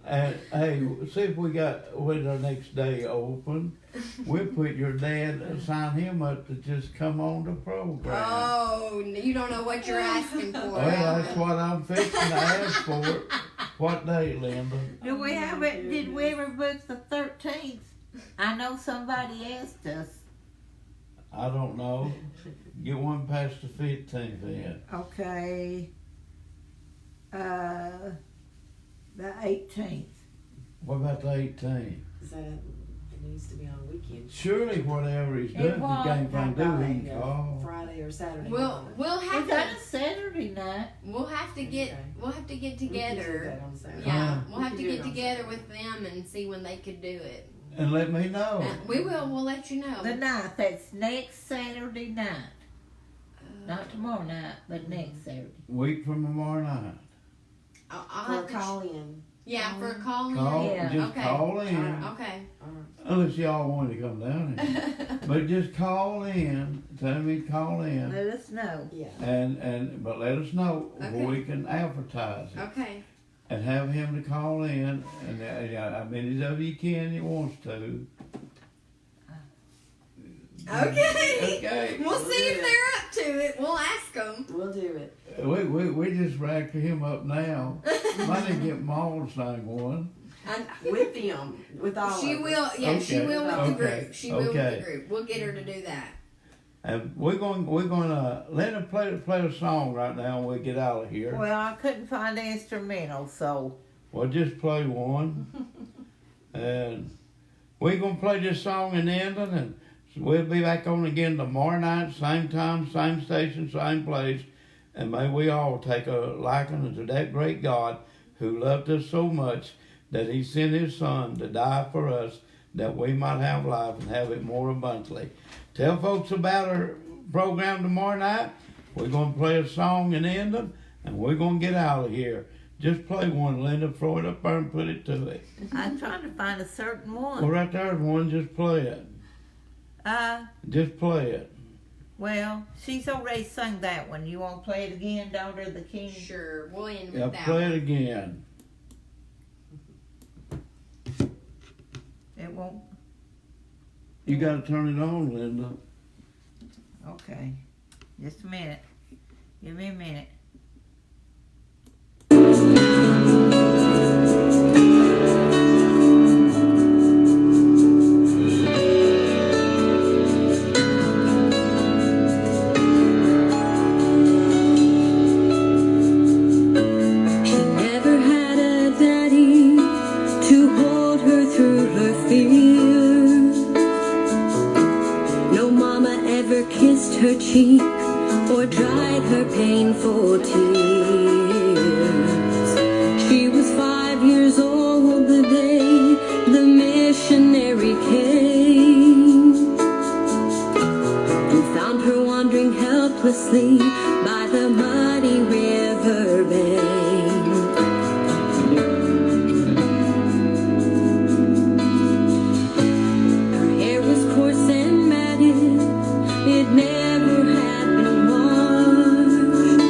And hey, see if we got with our next day open. We'll put your dad and sign him up to just come on the program. Oh, you don't know what you're asking for. Well, that's what I'm fixing to ask for. What day, Linda? Did we ever book the 13th? I know somebody asked us. I don't know. Get one past the 15th then. Okay. The 18th. What about the 18th? Is that it needs to be on a weekend? Surely whatever he's doing, if he can't find do, he can call. Friday or Saturday. We'll We have got to. a Saturday night. We'll have to get We can do together. that on Saturday. Yeah, we'll We have to can do get it on together Saturday. with them and see when they could do it. And let me know. We will. We'll let you know. The 9th. That's next Saturday night. Not tomorrow night, but next Saturday. Week from tomorrow night. I'll For have a to call in. Yeah, for a call in. Call, Yeah. just Okay. call in. Okay. Unless y'all want to come down here. But just call in. Tell me to call in. Let us know. Yeah. But let us know Okay. where we can advertise it. Okay. And have him to call in. And I mean, as of you can, he wants to. Okay. Okay. We'll see if they're up to it. We'll ask them. We'll do it. We just racked him up now. Might need to get Maul to sing one. With them. With all She of us. will. Yeah, she Okay. will with the Okay. group. She will with Okay. the group. We'll get her to do that. And we're gonna let him play a song right now and we'll get out of here. Well, I couldn't find the instrumental, so Well, just play one. And we're gonna play this song in the ending, and we'll be back on again tomorrow night, same time, same station, same place. And may we all take a liking unto that great God who loved us so much that he sent his son to die for us that we might have life and have it more abundantly. Tell folks about our program tomorrow night. We're going to play a song and end them, and we're going to get out of here. Just play one, Linda. Throw it up there and put it to it. I'm trying to find a certain Well, one. right there's one. Just play it. Just play it. Well, she's already sung that one. You want to play it again, Daughter of the King? Sure. We'll end with Yeah, that play one. it again. It won't. You got to turn it on, Linda. Okay. Just a minute. Give me a minute. She never had a daddy to hold her through her fears. No mama ever kissed her cheek or dried her painful tears. She was 5 years old the day the missionary came and found her wandering helplessly by the muddy river bank. Her hair was coarse and matted, it never had been washed.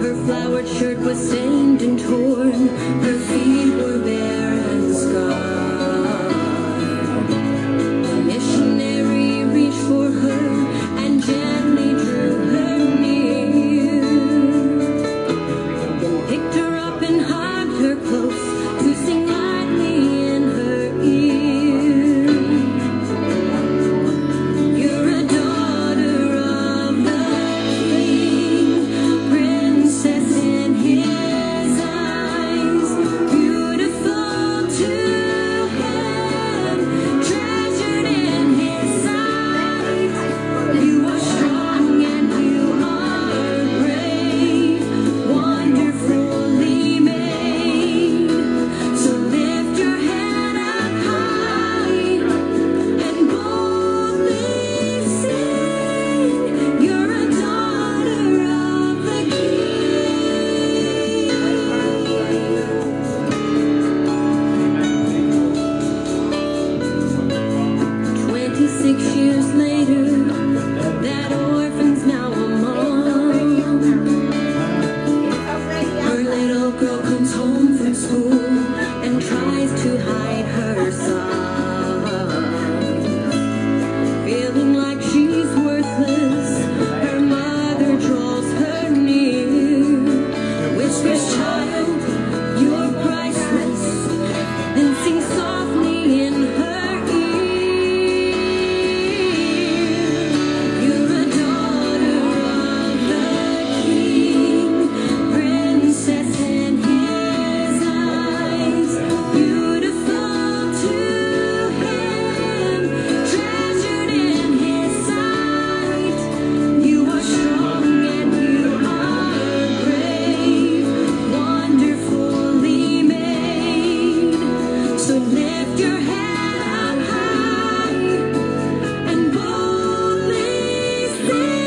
Her flowered shirt was stained and torn, her feet were bare and scarred. The missionary reached for her and gently drew her near, then picked her up and hugged her close to sing lightly in her ear. You're a daughter of the King, princess in his eyes, beautiful to him, treasured in his sight. You are strong and you are brave, wonderfully made. So lift your head up high and boldly sing. You're a daughter of the King. 26 years later, that orphan's now a mom. Her little girl comes home from school and tries to hide her sobs. Feeling like she's worthless, her mother draws her near, whispers, "Child, you're priceless," then sings softly in her ear. You're a daughter of the King, princess in his eyes, beautiful to him, treasured in his sight. You are strong and you are brave, wonderfully made. So lift your head up high and boldly sing.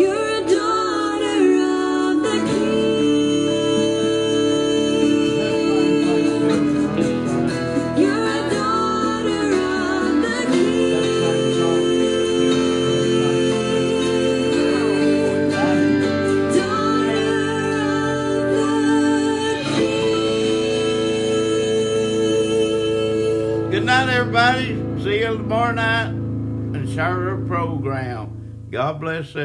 You're a daughter of the King. You're a daughter of the King. Daughter of the King. Good night, everybody. See you tomorrow night and share our program. God bless everybody.